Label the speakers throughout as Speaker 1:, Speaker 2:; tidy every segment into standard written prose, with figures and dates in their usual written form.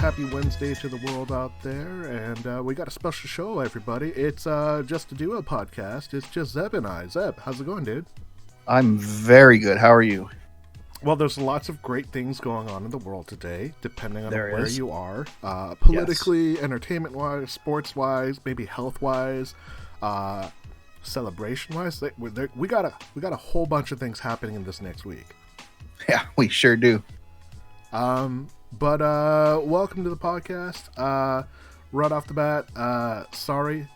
Speaker 1: happy Wednesday to the world out there, and we got a special show, everybody. It's just a duo podcast. It's just Zeb and I. Zeb, how's it going, dude?
Speaker 2: I'm very good. How are you?
Speaker 1: Well, there's lots of great things going on in the world today, depending on
Speaker 2: There
Speaker 1: where
Speaker 2: is.
Speaker 1: you are. Politically, entertainment-wise, sports-wise, maybe health-wise, celebration-wise. We got a whole bunch of things happening in this next week.
Speaker 2: Yeah, we sure do.
Speaker 1: But welcome to the podcast. Right off the bat, sorry,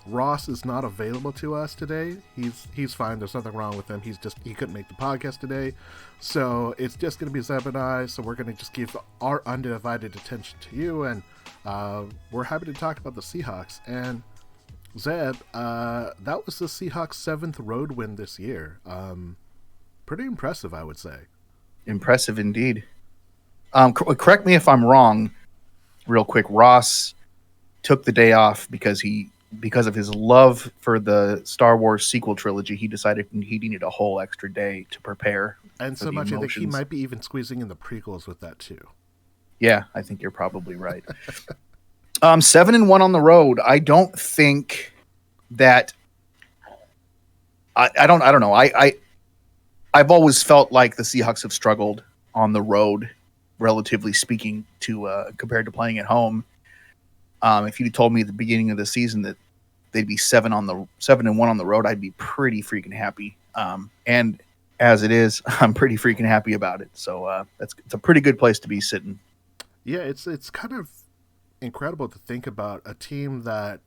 Speaker 1: Ross is not available to us today. He's fine. There's nothing wrong with him. He couldn't make the podcast today, so it's just gonna be Zeb and I. So we're gonna just give our undivided attention to you, and we're happy to talk about the Seahawks. And Zeb, that was the Seahawks' 7th road win this year. Pretty impressive, I would say.
Speaker 2: Impressive indeed. Correct me if I'm wrong, real quick. Ross took the day off because of his love for the Star Wars sequel trilogy. He decided he needed a whole extra day to prepare.
Speaker 1: And so much, I think he might be even squeezing in the prequels with that too.
Speaker 2: Yeah, I think you're probably right. 7-1 on the road. I don't think that. I don't know. I've always felt like the Seahawks have struggled on the road, relatively speaking, to compared to playing at home. If you told me at the beginning of the season that they'd be 7-1 on the road, I'd be pretty freaking happy. And as it is, I'm pretty freaking happy about it. So it's a pretty good place to be sitting.
Speaker 1: Yeah, it's kind of incredible to think about a team that,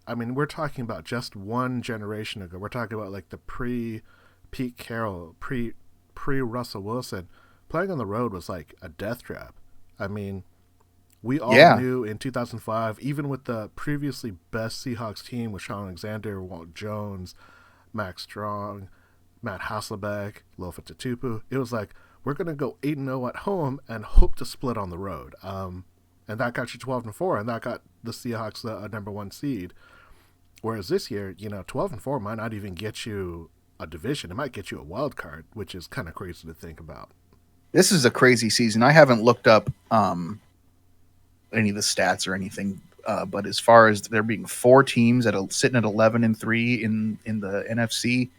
Speaker 1: I mean, we're talking about just one generation ago. We're talking about like the Pete Carroll, pre-Russell Wilson. Playing on the road was like a death trap. I mean, we all knew in 2005, even with the previously best Seahawks team with Sean Alexander, Walt Jones, Max Strong, Matt Hasselbeck, Lofa Tatupu, it was like, we're going to go 8-0 at home and hope to split on the road. And that got you 12-4, and that got the Seahawks the number 1 seed. Whereas this year, 12-4 might not even get you a division. It might get you a wild card, which is kind of crazy to think about.
Speaker 2: This is a crazy season. I haven't looked up any of the stats or anything, but as far as there being 4 teams sitting at 11-3 in the NFC,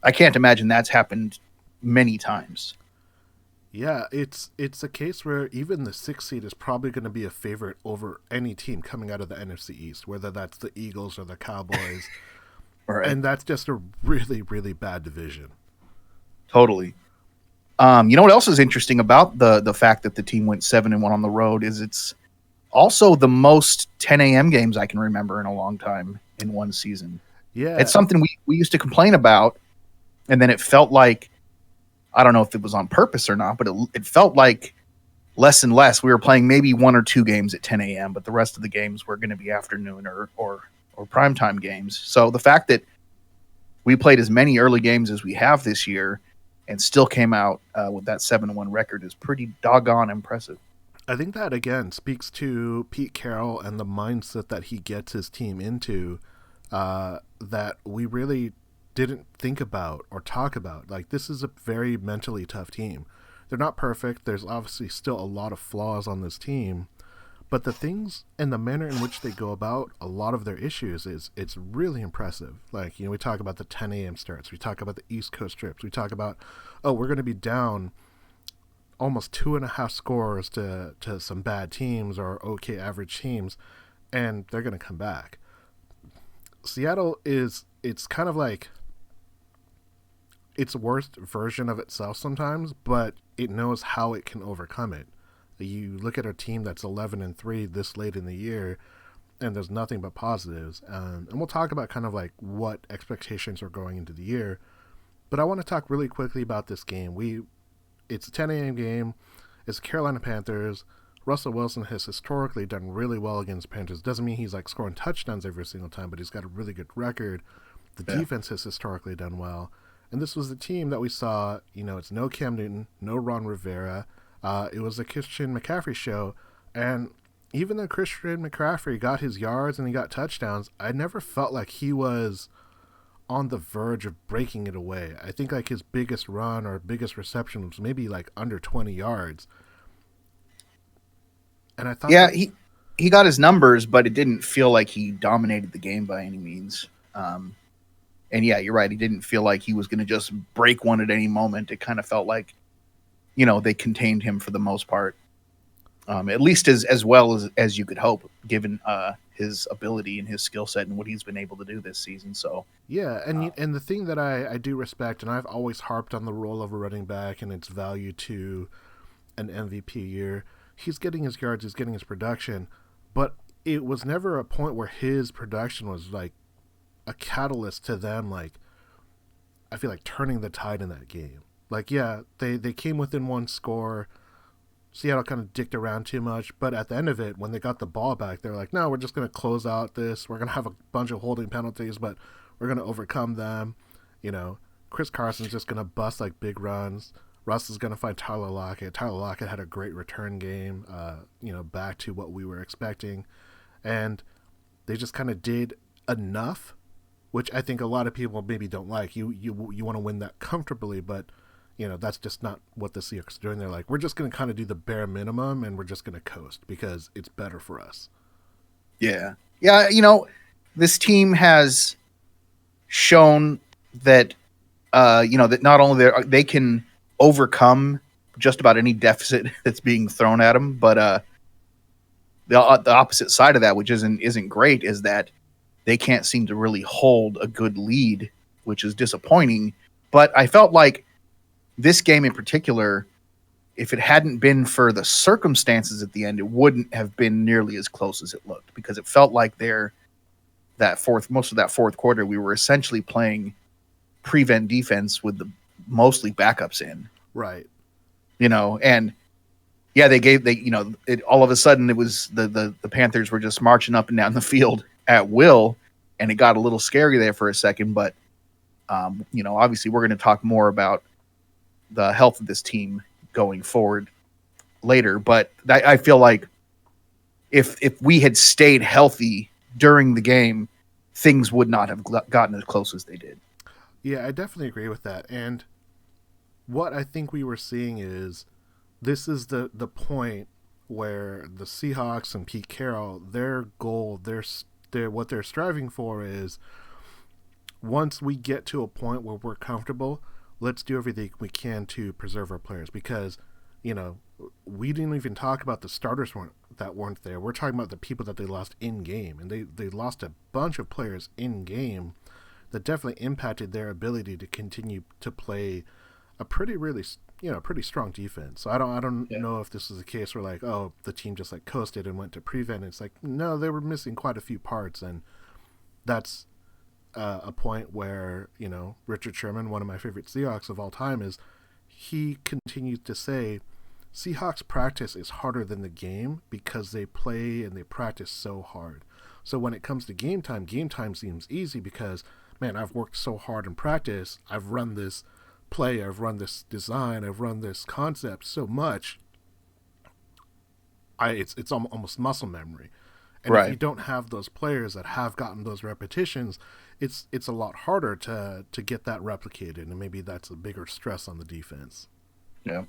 Speaker 2: I can't imagine that's happened many times.
Speaker 1: Yeah, it's a case where even the 6th seed is probably going to be a favorite over any team coming out of the NFC East, whether that's the Eagles or the Cowboys.
Speaker 2: Right.
Speaker 1: And that's just a really, really bad division.
Speaker 2: Totally. You know what else is interesting about the fact that the team went 7-1 on the road is it's also the most 10 a.m. games I can remember in a long time in one season.
Speaker 1: Yeah.
Speaker 2: It's something we used to complain about, and then it felt like, I don't know if it was on purpose or not, but it felt like less and less. We were playing maybe 1 or 2 games at 10 a.m., but the rest of the games were going to be afternoon or primetime games. So the fact that we played as many early games as we have this year and still came out with that 7-1 record is pretty doggone impressive.
Speaker 1: I think that, again, speaks to Pete Carroll and the mindset that he gets his team into that we really didn't think about or talk about. Like, this is a very mentally tough team. They're not perfect. There's obviously still a lot of flaws on this team. But the things and the manner in which they go about a lot of their issues it's really impressive. Like, we talk about the 10 a.m. starts. We talk about the East Coast trips. We talk about, we're going to be down almost 2.5 scores to some bad teams or okay average teams, and they're going to come back. Seattle it's kind of like its worst version of itself sometimes, but it knows how it can overcome it. You look at a team that's 11-3 this late in the year, and there's nothing but positives. And we'll talk about kind of like what expectations are going into the year. But I want to talk really quickly about this game. It's a 10 a.m. game. It's Carolina Panthers. Russell Wilson has historically done really well against Panthers. Doesn't mean he's like scoring touchdowns every single time, but he's got a really good record. The defense has historically done well. And this was the team that we saw, it's no Cam Newton, no Ron Rivera. It was a Christian McCaffrey show, and even though Christian McCaffrey got his yards and he got touchdowns, I never felt like he was on the verge of breaking it away. I think like his biggest run or biggest reception was maybe like under 20 yards. And I thought
Speaker 2: Yeah,
Speaker 1: that
Speaker 2: he got his numbers, but it didn't feel like he dominated the game by any means. And yeah, you're right. He didn't feel like he was going to just break one at any moment. It kind of felt like, they contained him for the most part, at least as well as you could hope, given his ability and his skill set and what he's been able to do this season. So
Speaker 1: yeah, and the thing that I do respect, and I've always harped on the role of a running back and its value to an MVP year. He's getting his yards, he's getting his production, but it was never a point where his production was like a catalyst to them, like, I feel like turning the tide in that game. Like, yeah, they came within one score. Seattle kind of dicked around too much, but at the end of it, when they got the ball back, they were like, no, we're just going to close out this. We're going to have a bunch of holding penalties, but we're going to overcome them. Chris Carson's just going to bust like big runs. Russ is going to find Tyler Lockett. Tyler Lockett had a great return game, back to what we were expecting. And they just kind of did enough, which I think a lot of people maybe don't like. You want to win that comfortably, but that's just not what the Seahawks are doing. They're like, we're just going to kind of do the bare minimum, and we're just going to coast because it's better for us.
Speaker 2: yeah, this team has shown that that not only they can overcome just about any deficit that's being thrown at them, but the opposite side of that, which isn't great, is that they can't seem to really hold a good lead, which is disappointing. But I felt like this game in particular, if it hadn't been for the circumstances at the end, it wouldn't have been nearly as close as it looked, because it felt like most of that fourth quarter, we were essentially playing prevent defense with the mostly backups in.
Speaker 1: Right.
Speaker 2: And yeah, all of a sudden it was the Panthers were just marching up and down the field at will, and it got a little scary there for a second. But obviously we're going to talk more about the health of this team going forward later. But I feel like if we had stayed healthy during the game, things would not have gotten as close as they did.
Speaker 1: Yeah, I definitely agree with that. And what I think we were seeing is this is the point where the Seahawks and Pete Carroll, their goal, what they're striving for is, once we get to a point where we're comfortable, let's do everything we can to preserve our players. Because, we didn't even talk about the starters that weren't there. We're talking about the people that they lost in game, and they lost a bunch of players in game that definitely impacted their ability to continue to play a pretty strong defense. So I don't know if this is a case where, like, oh, the team just like coasted and went to prevent. It's like, no, they were missing quite a few parts, and that's a point where Richard Sherman, one of my favorite Seahawks of all time, he continues to say Seahawks practice is harder than the game because they play and they practice so hard. So when it comes to game time seems easy because, man, I've worked so hard in practice. I've run this play, I've run this design, I've run this concept so much. It's almost muscle memory. And
Speaker 2: right.
Speaker 1: If you don't have those players that have gotten those repetitions, it's a lot harder to get that replicated, and maybe that's a bigger stress on the defense.
Speaker 2: Yeah.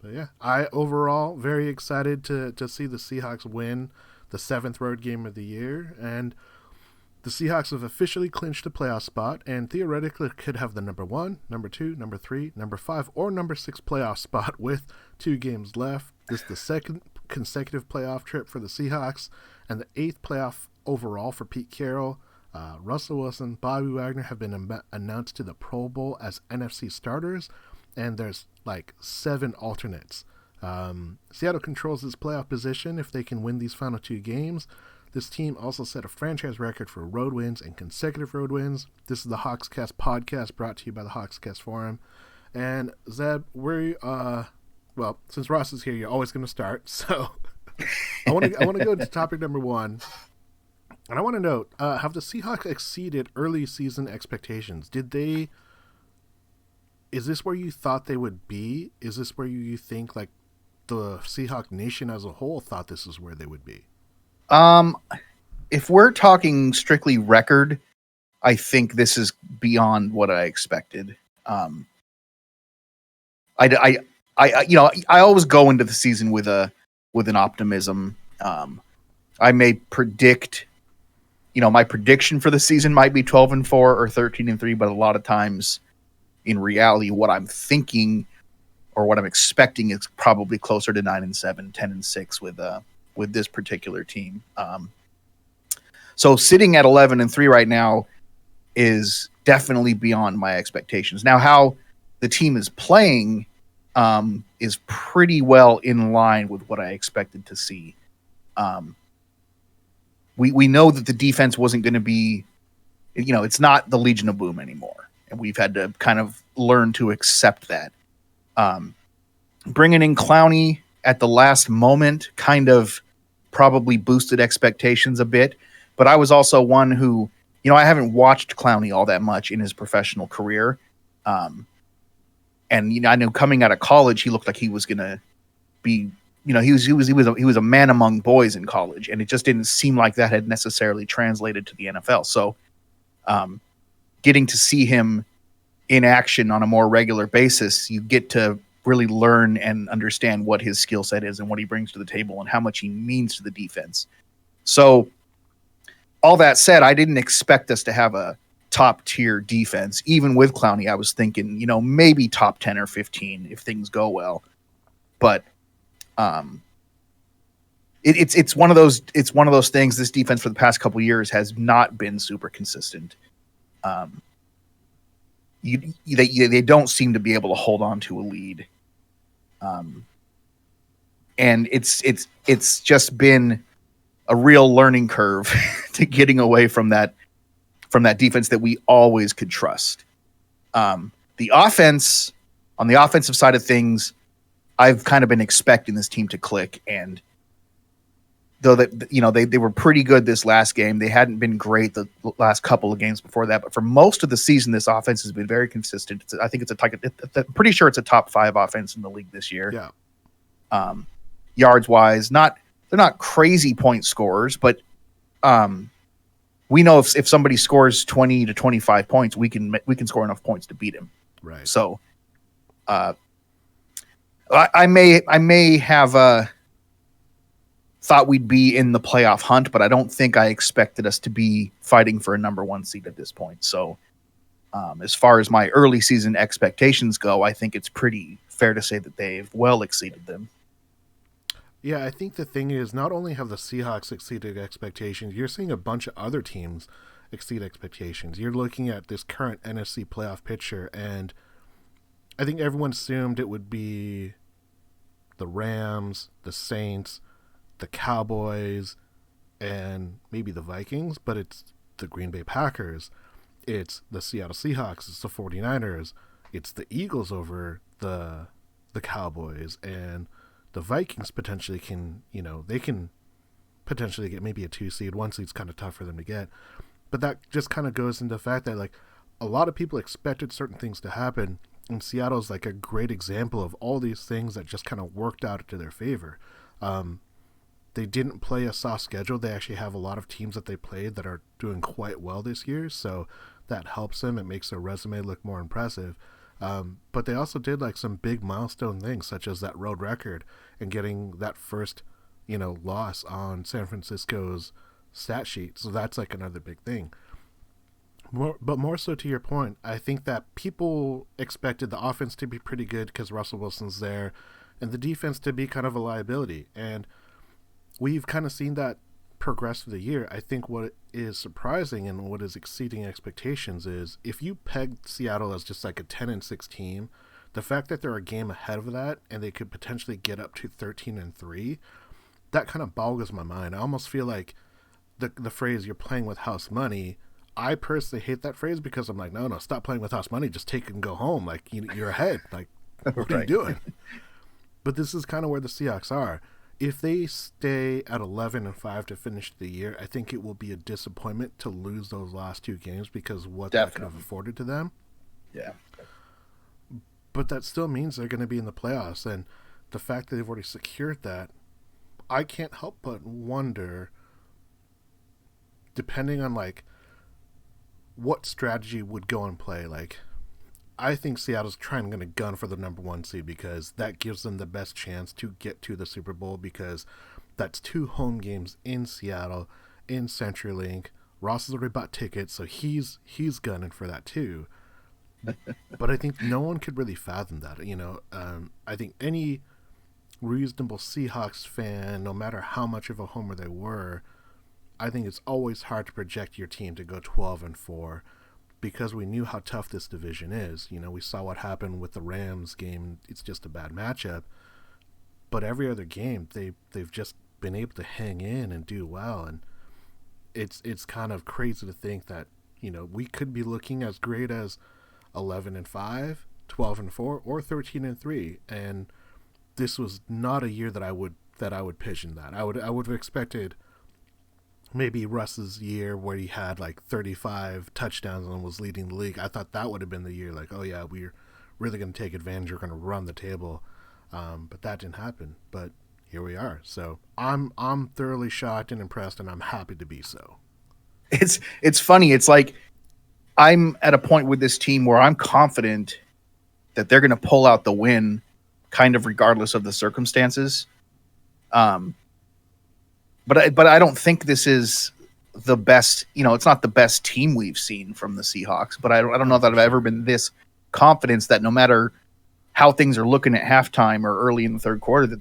Speaker 1: But yeah, I overall very excited to see the Seahawks win the 7th road game of the year, and the Seahawks have officially clinched a playoff spot and theoretically could have the number 1, number 2, number 3, number 5, or number 6 playoff spot with 2 games left. This is the 2nd consecutive playoff trip for the Seahawks and the 8th playoff overall for Pete Carroll. Russell Wilson, Bobby Wagner have been announced to the Pro Bowl as NFC starters, and there's like 7 alternates. Seattle controls this playoff position if they can win these final 2 games. This team also set a franchise record for road wins and consecutive road wins. This is the Hawkscast podcast brought to you by the Hawkscast Forum. And Zeb, since Ross is here, you're always going to start. So I want to go to topic number 1. And I want to note, have the Seahawks exceeded early season expectations? Is this where you thought they would be? Is this where you think like the Seahawk Nation as a whole thought this is where they would be?
Speaker 2: If we're talking strictly record, I think this is beyond what I expected. I always go into the season with a with an optimism. I may predict, my prediction for the season might be 12-4 or 13-3, but a lot of times in reality, what I'm thinking or what I'm expecting is probably closer to 9-7, 10-6 with this particular team. So sitting at 11-3 right now is definitely beyond my expectations. Now, how the team is playing is pretty well in line with what I expected to see. We know that the defense wasn't going to be, it's not the Legion of Boom anymore, and we've had to kind of learn to accept that. Bringing in Clowney at the last moment kind of probably boosted expectations a bit, but I was also one who, I haven't watched Clowney all that much in his professional career. And, I know coming out of college, he looked like he was going to be, he was a man among boys in college, and it just didn't seem like that had necessarily translated to the NFL. So, getting to see him in action on a more regular basis, you get to really learn and understand what his skill set is and what he brings to the table and how much he means to the defense. So, all that said, I didn't expect us to have a top tier defense. Even with Clowney, I was thinking, maybe top 10 or 15 if things go well. But it's one of those things. This defense for the past couple of years has not been super consistent. They don't seem to be able to hold on to a lead. And it's just been a real learning curve to getting away from that defense that we always could trust. The offense, on the offensive side of things, I've kind of been expecting this team to click, and though they were pretty good this last game, they hadn't been great the last couple of games before that. But for most of the season, this offense has been very consistent. I think I'm pretty sure it's a top 5 offense in the league this year.
Speaker 1: Yeah.
Speaker 2: Yards wise, they're not crazy point scorers, but we know if somebody scores 20 to 25 points, we can score enough points to beat him.
Speaker 1: Right.
Speaker 2: So, I may have thought we'd be in the playoff hunt, but I don't think I expected us to be fighting for a number 1 seed at this point. So, as far as my early season expectations go, I think it's pretty fair to say that they've well exceeded them.
Speaker 1: Yeah, I think the thing is, not only have the Seahawks exceeded expectations, you're seeing a bunch of other teams exceed expectations. You're looking at this current NFC playoff picture, and I think everyone assumed it would be the Rams, the Saints, the Cowboys, and maybe the Vikings, but it's the Green Bay Packers, it's the Seattle Seahawks, it's the 49ers, it's the Eagles over the Cowboys, and the Vikings potentially can, they can potentially get maybe a 2 seed. 1 seed's kind of tough for them to get. But that just kind of goes into the fact that, a lot of people expected certain things to happen, and Seattle's a great example of all these things that just kind of worked out to their favor. They didn't play a soft schedule. They actually have a lot of teams that they played that are doing quite well this year, so that helps them. It makes their resume look more impressive. But they also did some big milestone things, such as that road record and getting that first, loss on San Francisco's stat sheet. So that's another big thing. But more so to your point, I think that people expected the offense to be pretty good because Russell Wilson's there, and the defense to be kind of a liability. And we've kind of seen that progress through the year. I think what is surprising and what is exceeding expectations is if you peg Seattle as just a 10-6 team, the fact that they're a game ahead of that and they could potentially get up to 13-3, that kind of boggles my mind. I almost feel like the phrase "you're playing with house money." I personally hate that phrase because I'm no, stop playing with house money. Just take it and go home. You're ahead. What are you doing? But this is kind of where the Seahawks are. If they stay at 11-5 to finish the year, I think it will be a disappointment to lose those last 2 games because what that could have afforded to them.
Speaker 2: Yeah.
Speaker 1: But that still means they're going to be in the playoffs, and the fact that they've already secured that, I can't help but wonder, depending on what strategy would go in play. I think Seattle's trying to gun for the number one seed because that gives them the best chance to get to the Super Bowl because that's 2 home games in Seattle, in CenturyLink. Ross has already bought tickets, so he's gunning for that too. But I think no one could really fathom that. I think any reasonable Seahawks fan, no matter how much of a homer they were, I think it's always hard to project your team to go 12-4 because we knew how tough this division is. We saw what happened with the Rams game. It's just a bad matchup. But every other game, they've just been able to hang in and do well. And it's kind of crazy to think that, we could be looking as great as 11-5, 12-4, or 13-3. And this was not a year that I would pigeon that. I would have expected maybe Russ's year where he had like 35 touchdowns and was leading the league. I thought that would have been the year like, oh yeah, we're really going to take advantage. We're going to run the table. But that didn't happen. But here we are. So I'm thoroughly shocked and impressed, and I'm happy to be so.
Speaker 2: It's funny. It's like I'm at a point with this team where I'm confident that they're going to pull out the win kind of regardless of the circumstances. But I don't think this is the best, it's not the best team we've seen from the Seahawks, but I don't know that I've ever been this confident that no matter how things are looking at halftime or early in the third quarter,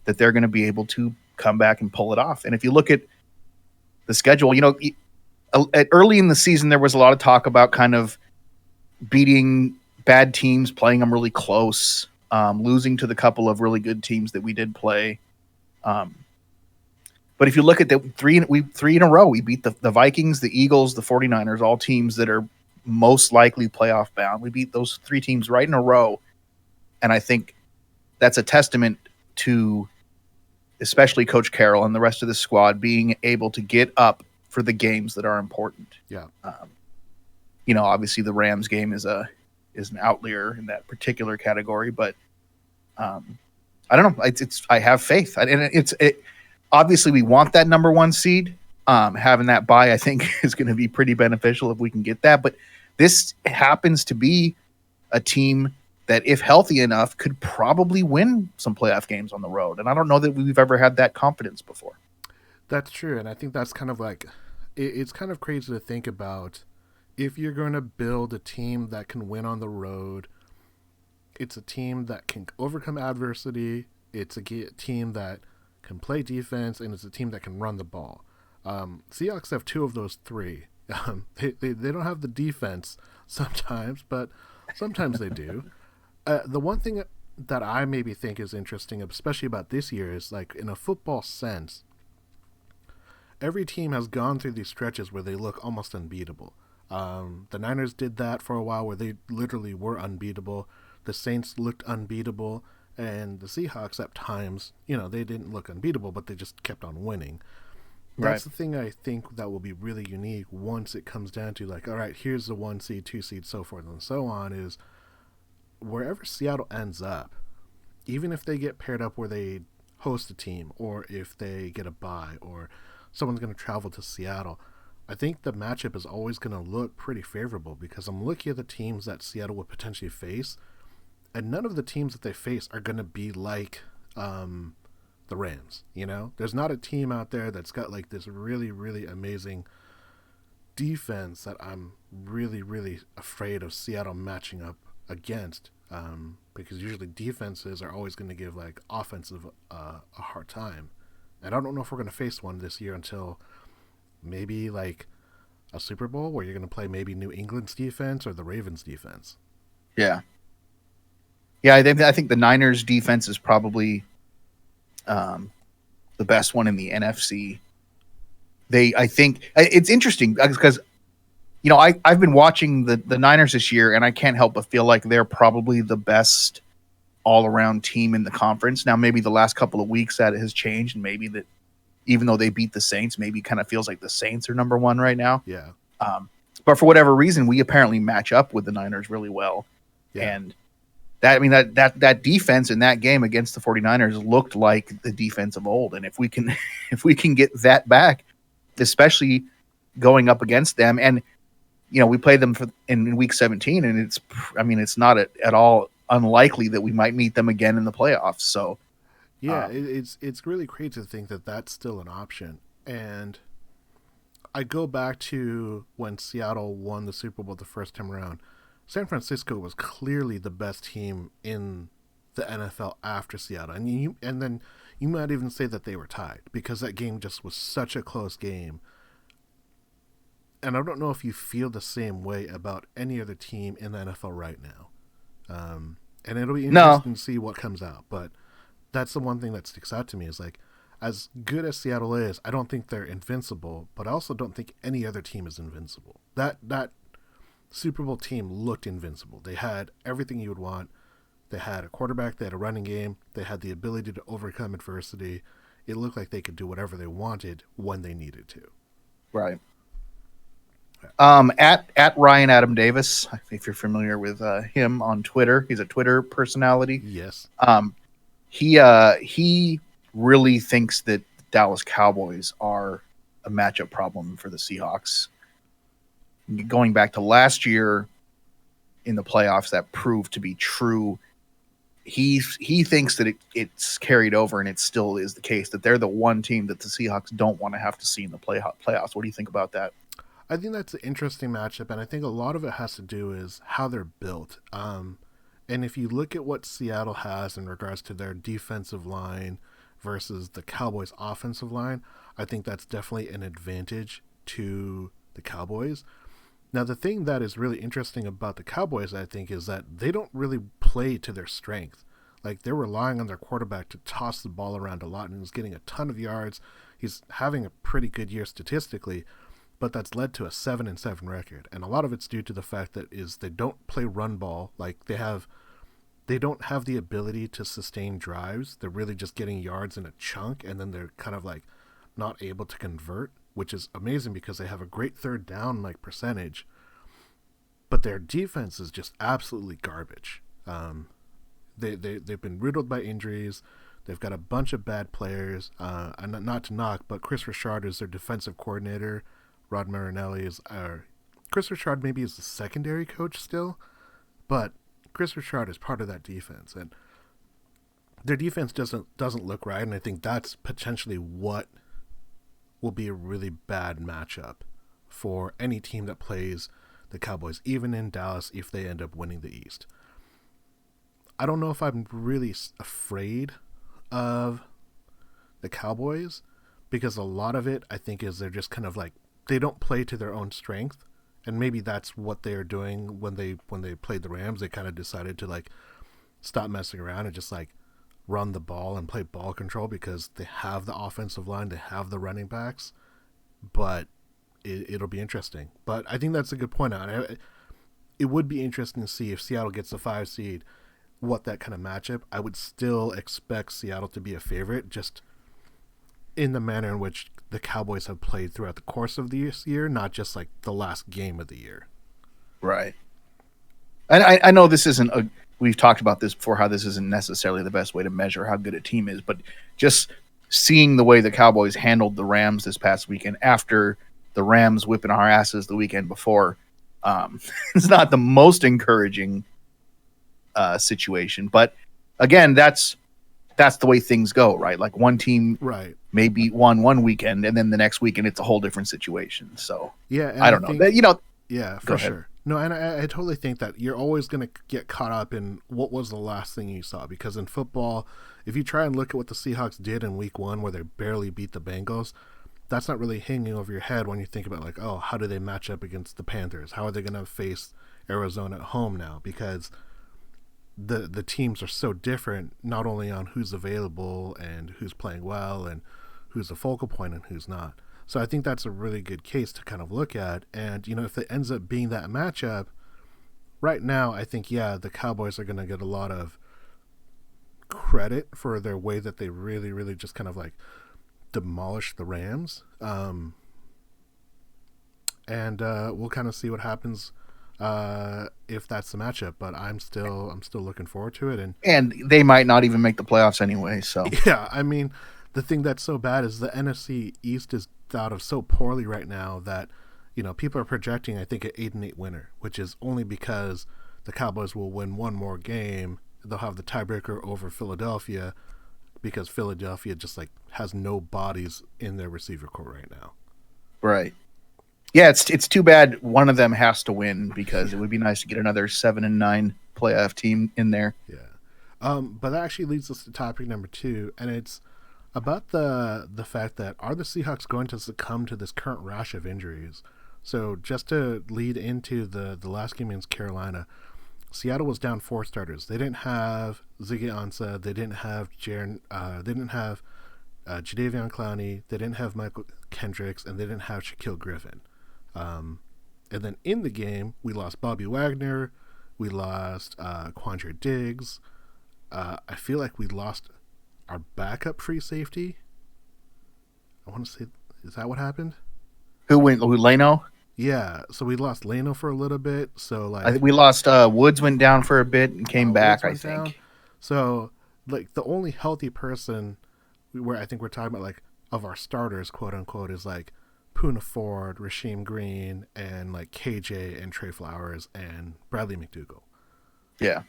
Speaker 2: that they're going to be able to come back and pull it off. And if you look at the schedule, early in the season, there was a lot of talk about kind of beating bad teams, playing them really close, losing to the couple of really good teams that we did play. But if you look at the three in a row, we beat the Vikings, the Eagles, the 49ers, all teams that are most likely playoff bound. We beat those 3 teams right in a row. And I think that's a testament to especially Coach Carroll and the rest of the squad being able to get up for the games that are important.
Speaker 1: Yeah.
Speaker 2: Obviously the Rams game is an outlier in that particular category, but I don't know. I have faith. Obviously, we want that number 1 seed. Having that bye, I think, is going to be pretty beneficial if we can get that. But this happens to be a team that, if healthy enough, could probably win some playoff games on the road. And I don't know that we've ever had that confidence before.
Speaker 1: That's true. And I think that's kind of like, it's kind of crazy to think about if you're going to build a team that can win on the road. It's a team that can overcome adversity. It's a team that can play defense, and it's a team that can run the ball. Seahawks have 2 of those 3. They don't have the defense sometimes, but sometimes they do. The one thing that I maybe think is interesting, especially about this year, is like in a football sense, every team has gone through these stretches where they look almost unbeatable. The Niners did that for a while where they literally were unbeatable. The Saints looked unbeatable. And the Seahawks at times, they didn't look unbeatable, but they just kept on winning. That's the thing I think that will be really unique once it comes down to like, all right, here's the 1 seed, 2 seed, so forth and so on, is wherever Seattle ends up, even if they get paired up where they host a team or if they get a bye or someone's going to travel to Seattle, I think the matchup is always going to look pretty favorable because I'm looking at the teams that Seattle would potentially face. And none of the teams that they face are going to be like the Rams, There's not a team out there that's got like this really, really amazing defense that I'm really, really afraid of Seattle matching up against because usually defenses are always going to give like offensive a hard time. And I don't know if we're going to face one this year until maybe like a Super Bowl where you're going to play maybe New England's defense or the Ravens' defense.
Speaker 2: Yeah. Yeah, I think the Niners defense is probably the best one in the NFC. I think it's interesting because I've been watching the Niners this year, and I can't help but feel like they're probably the best all-around team in the conference. Now, maybe the last couple of weeks that has changed, and maybe that even though they beat the Saints, maybe kind of feels like the Saints are number 1 right now.
Speaker 1: Yeah.
Speaker 2: But for whatever reason, we apparently match up with the Niners really well. Yeah. And that defense in that game against the 49ers looked like the defense of old. And if we can get that back, especially going up against them, and we played them in week 17, and it's not at all unlikely that we might meet them again in the playoffs. So
Speaker 1: yeah, it's really crazy to think that that's still an option. And I go back to when Seattle won the Super Bowl the first time around. San Francisco was clearly the best team in the NFL after Seattle, and then you might even say that they were tied because that game just was such a close game. And I don't know if you feel the same way about any other team in the NFL right now. And it'll be interesting to see what comes out. But that's the one thing that sticks out to me is like, as good as Seattle is, I don't think they're invincible, but I also don't think any other team is invincible. That Super Bowl team looked invincible. They had everything you would want. They had a quarterback, they had a running game, they had the ability to overcome adversity. It looked like they could do whatever they wanted when they needed to. Right.
Speaker 2: At Ryan Adam Davis, if you're familiar with him on Twitter, he's a Twitter personality.
Speaker 1: Yes.
Speaker 2: He really thinks that Dallas Cowboys are a matchup problem for the Seahawks. Going back to last year in the playoffs, that proved to be true. He thinks that it's carried over, and it still is the case that they're the one team that the Seahawks don't want to have to see in the playoffs. What do you think about that?
Speaker 1: I think that's an interesting matchup, and I think a lot of it has to do is how they're built. And if you look at what Seattle has in regards to their defensive line versus the Cowboys' offensive line, I think that's definitely an advantage to the Cowboys. Now, the thing that is really interesting about the Cowboys, I think, is that they don't really play to their strength. Like, they're relying on their quarterback to toss the ball around a lot, and he's getting a ton of yards. He's having a pretty good year statistically, but that's led to a 7-7 record. And a lot of it's due to the fact that they don't play run ball. Like, they don't have the ability to sustain drives. They're really just getting yards in a chunk, and then they're kind of like not able to convert, which is amazing because they have a great third down percentage, but their defense is just absolutely garbage. They've been riddled by injuries. They've got a bunch of bad players. And not to knock, but Chris Richard is their defensive coordinator. Rod Marinelli is Chris Richard maybe is the secondary coach still, but Chris Richard is part of that defense, and their defense doesn't look right. And I think that's potentially what will be a really bad matchup for any team that plays the Cowboys, even in Dallas, if they end up winning the East. I don't know if I'm really afraid of the Cowboys, because a lot of it, I think, is they're just kind of like, they don't play to their own strength, and maybe that's what they're doing when they played the Rams. They kind of decided to stop messing around and just run the ball and play ball control because they have the offensive line, they have the running backs, but it'll be interesting. But I think that's a good point out. It would be interesting to see if Seattle gets the 5 seed, what that kind of matchup. I would still expect Seattle to be a favorite, just in the manner in which the Cowboys have played throughout the course of this year, not just the last game of the year.
Speaker 2: Right. And I know this isn't we've talked about this before, how this isn't necessarily the best way to measure how good a team is, but just seeing the way the Cowboys handled the Rams this past weekend after the Rams whipping our asses the weekend before, it's not the most encouraging situation. But again, that's the way things go, right? Like one team may beat one weekend, and then the next weekend it's a whole different situation. So
Speaker 1: yeah,
Speaker 2: I don't know.
Speaker 1: Yeah, for sure. No, and I totally think that you're always going to get caught up in what was the last thing you saw, because in football, if you try and look at what the Seahawks did in week 1 where they barely beat the Bengals, that's not really hanging over your head when you think about how do they match up against the Panthers? How are they going to face Arizona at home now? Because the teams are so different, not only on who's available and who's playing well and who's a focal point and who's not. So I think that's a really good case to kind of look at. And, if it ends up being that matchup, right now, I think, the Cowboys are going to get a lot of credit for their way that they really, really just kind of demolished the Rams. And we'll kind of see what happens if that's the matchup. But I'm still looking forward to it.
Speaker 2: And they might not even make the playoffs anyway. So
Speaker 1: yeah, I mean, the thing that's so bad is the NFC East is thought of so poorly right now that, people are projecting, I think, an 8-8 winner, which is only because the Cowboys will win one more game. They'll have the tiebreaker over Philadelphia because Philadelphia just like has no bodies in their receiver core right now.
Speaker 2: Right. Yeah, it's too bad one of them has to win because it would be nice to get another 7-9 playoff team in there.
Speaker 1: Yeah. But that actually leads us to topic number 2, and it's about the fact that are the Seahawks going to succumb to this current rash of injuries? So just to lead into the last game against Carolina, Seattle was down 4 starters. They didn't have Ziggy Ansah. They didn't have Jadeveon Clowney. They didn't have Michael Kendricks, and they didn't have Shaquille Griffin. And then in the game, we lost Bobby Wagner. We lost Quandre Diggs. I feel like we lost our backup free safety. I want to say, is that what happened?
Speaker 2: Who went? Leno?
Speaker 1: Yeah, so we lost Leno for a little bit. So like
Speaker 2: I think we lost Woods went down for a bit and came back. I think.
Speaker 1: Down. So like the only healthy person where I think we're talking about like of our starters, quote unquote, is like Poona Ford, Rasheem Green, and like KJ and Trey Flowers and Bradley McDougall.
Speaker 2: Yeah.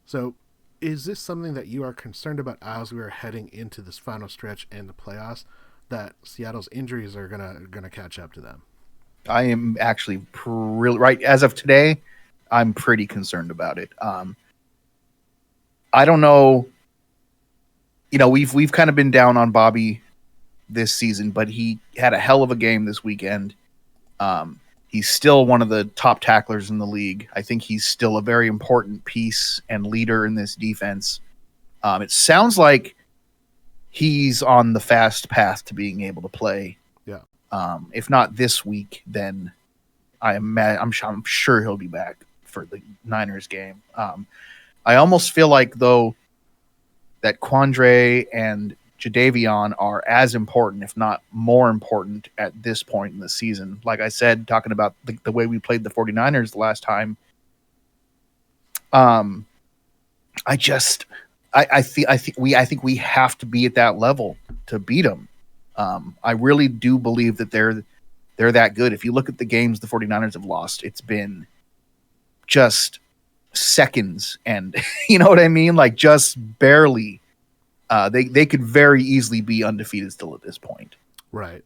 Speaker 1: So is this something that you are concerned about as we are heading into this final stretch and the playoffs, that Seattle's injuries are gonna catch up to them?
Speaker 2: I am actually right as of today. I'm pretty concerned about it. I don't know. We've kind of been down on Bobby this season, but he had a hell of a game this weekend. He's still one of the top tacklers in the league. I think he's still a very important piece and leader in this defense. It sounds like he's on the fast path to being able to play.
Speaker 1: Yeah.
Speaker 2: If not this week, then I'm sure he'll be back for the Niners game. I almost feel like, though, that Quandre and Jadeveon are as important, if not more important, at this point in the season. Like I said, talking about the way we played the 49ers the last time, I think we have to be at that level to beat them. I really do believe that they're that good. If you look at the games the 49ers have lost, it's been just seconds, and you know what I mean? Like just barely. They could very easily be undefeated still at this point.
Speaker 1: Right.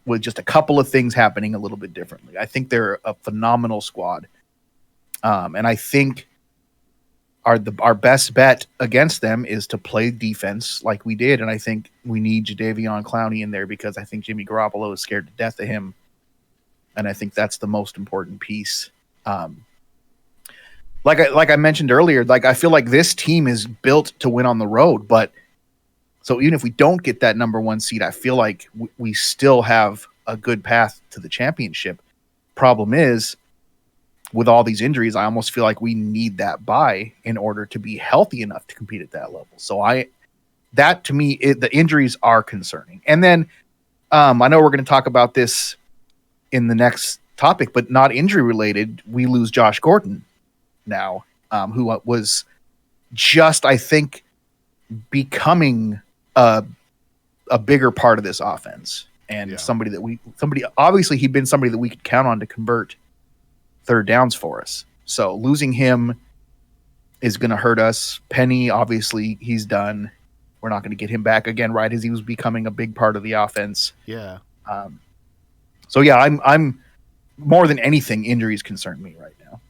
Speaker 2: With just a couple of things happening a little bit differently. I think they're a phenomenal squad. And I think our best bet against them is to play defense like we did. And I think we need Jadeveon Clowney in there because I think Jimmy Garoppolo is scared to death of him. And I think that's the most important piece. Like I mentioned earlier, like I feel like this team is built to win on the road, but so even if we don't get that number 1 seed, I feel like we still have a good path to the championship. Problem is, with all these injuries, I almost feel like we need that bye in order to be healthy enough to compete at that level. So that to me, the injuries are concerning. And then I know we're going to talk about this in the next topic, but not injury related. We lose Josh Gordon now, who was just, I think, becoming a bigger part of this offense, and somebody obviously he'd been somebody that we could count on to convert third downs for us. So losing him is going to hurt us. Penny, obviously he's done. We're not going to get him back again, right as he was becoming a big part of the offense.
Speaker 1: Yeah.
Speaker 2: So yeah, I'm more than anything, injuries concern me right now.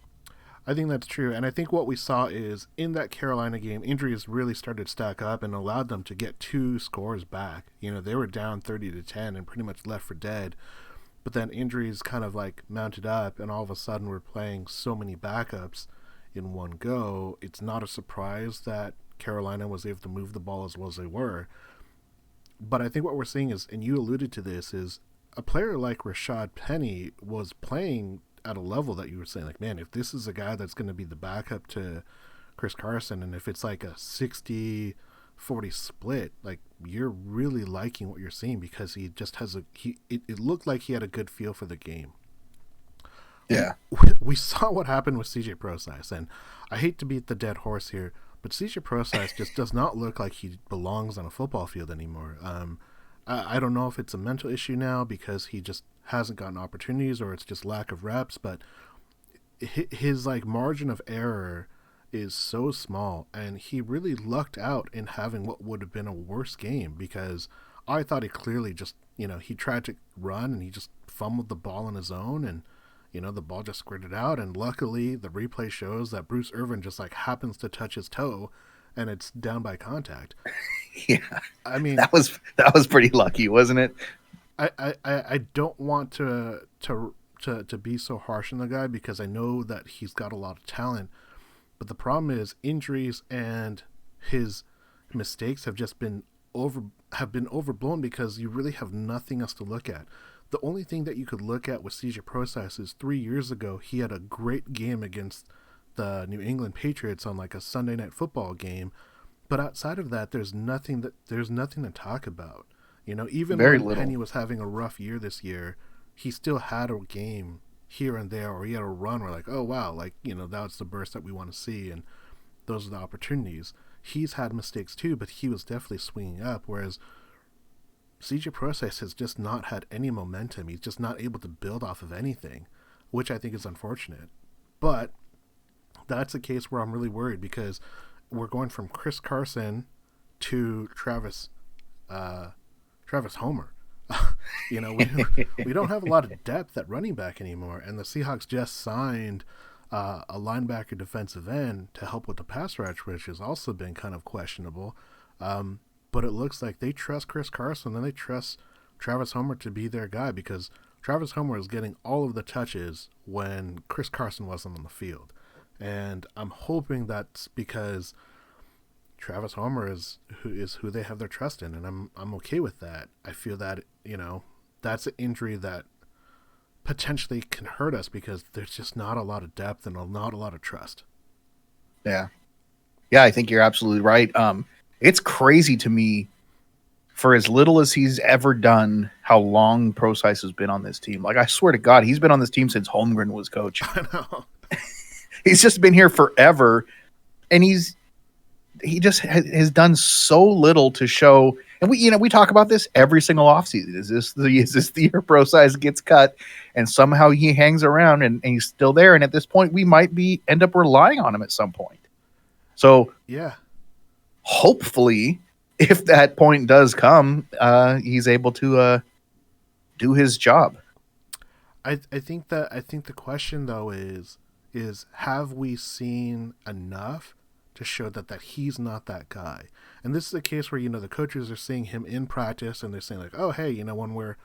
Speaker 1: I think that's true. And I think what we saw is in that Carolina game, injuries really started to stack up and allowed them to get 2 scores back. They were down 30-10 and pretty much left for dead. But then injuries kind of like mounted up, and all of a sudden we're playing so many backups in one go. It's not a surprise that Carolina was able to move the ball as well as they were. But I think what we're seeing is, and you alluded to this, is a player like Rashad Penny was playing at a level that you were saying, like, man, if this is a guy that's going to be the backup to Chris Carson, and if it's like a 60-40 split, like, you're really liking what you're seeing because he just has it looked like he had a good feel for the game.
Speaker 2: Yeah.
Speaker 1: We saw what happened with CJ Prosise, and I hate to beat the dead horse here, but CJ Prosise just does not look like he belongs on a football field anymore. I don't know if it's a mental issue now because he just hasn't gotten opportunities or it's just lack of reps, but his like margin of error is so small, and he really lucked out in having what would have been a worse game, because I thought he clearly just, he tried to run and he just fumbled the ball in his own, and the ball just squirted out, and luckily the replay shows that Bruce Irvin just like happens to touch his toe and it's down by contact.
Speaker 2: Yeah.
Speaker 1: I mean,
Speaker 2: that was pretty lucky, wasn't it?
Speaker 1: I don't want to be so harsh on the guy, because I know that he's got a lot of talent, but the problem is injuries and his mistakes have just been overblown, because you really have nothing else to look at. The only thing that you could look at with CJ Process is 3 years ago he had a great game against the New England Patriots on like a Sunday Night Football game, but outside of that there's nothing to talk about. Even
Speaker 2: Very
Speaker 1: when
Speaker 2: little.
Speaker 1: Penny was having a rough year this year, he still had a game here and there, or he had a run where like, oh wow, like, that's the burst that we want to see, and those are the opportunities. He's had mistakes too, but he was definitely swinging up, whereas CJ Process has just not had any momentum. He's just not able to build off of anything, which I think is unfortunate. But that's a case where I'm really worried, because we're going from Chris Carson to Travis Homer. We don't have a lot of depth at running back anymore, and the Seahawks just signed a linebacker defensive end to help with the pass rush, which has also been kind of questionable. But it looks like they trust Chris Carson, and they trust Travis Homer to be their guy, because Travis Homer is getting all of the touches when Chris Carson wasn't on the field. And I'm hoping that's because Travis Homer is who they have their trust in, and I'm okay with that. I feel that, that's an injury that potentially can hurt us, because there's just not a lot of depth and not a lot of trust.
Speaker 2: Yeah, I think you're absolutely right. It's crazy to me, for as little as he's ever done, how long Process has been on this team. Like, I swear to God, he's been on this team since Holmgren was coach.
Speaker 1: I know.
Speaker 2: He's just been here forever, and he just has done so little to show. And we talk about this every single offseason. Is this the year Process gets cut, and somehow he hangs around and he's still there? And at this point, we might end up relying on him at some point. So
Speaker 1: yeah,
Speaker 2: hopefully, if that point does come, he's able to do his job.
Speaker 1: I think the question though is have we seen enough to show that he's not that guy? And this is a case where, the coaches are seeing him in practice, and they're saying like, oh, hey, when we're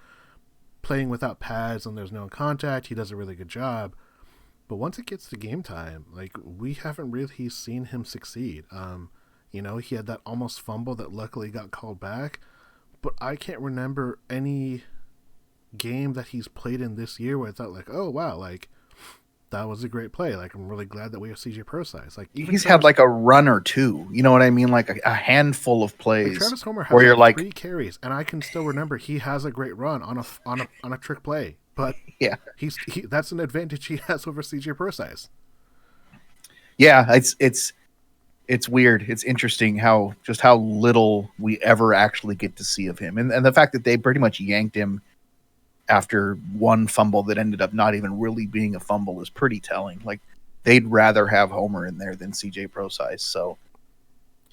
Speaker 1: playing without pads and there's no contact, he does a really good job. But once it gets to game time, like, we haven't really seen him succeed. He had that almost fumble that luckily got called back, but I can't remember any game that he's played in this year where I thought like, oh wow, like, that was a great play. Like, I'm really glad that we have CJ Process. Like,
Speaker 2: he's had like a run or two, you know what I mean? Like a handful of plays.
Speaker 1: Like Travis Homer has
Speaker 2: where you're like
Speaker 1: 3 carries, and I can still remember he has a great run on a trick play. But
Speaker 2: yeah,
Speaker 1: that's an advantage he has over CJ Process.
Speaker 2: Yeah, it's weird. It's interesting how little we ever actually get to see of him, and the fact that they pretty much yanked him after one fumble that ended up not even really being a fumble is pretty telling. Like, they'd rather have Homer in there than CJ Process. So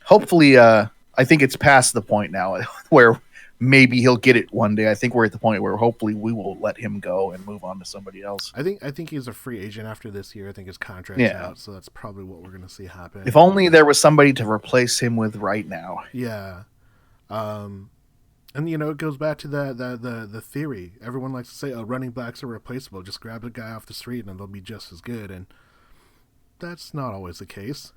Speaker 2: hopefully, I think it's past the point now where maybe he'll get it one day. I think we're at the point where hopefully we will let him go and move on to somebody else.
Speaker 1: I think he's a free agent after this year. I think his contract's out, so that's probably what we're going to see happen.
Speaker 2: If only there was somebody to replace him with right now.
Speaker 1: Yeah. And it goes back to the theory. Everyone likes to say, "Oh, running backs are replaceable. Just grab a guy off the street and they'll be just as good." And that's not always the case,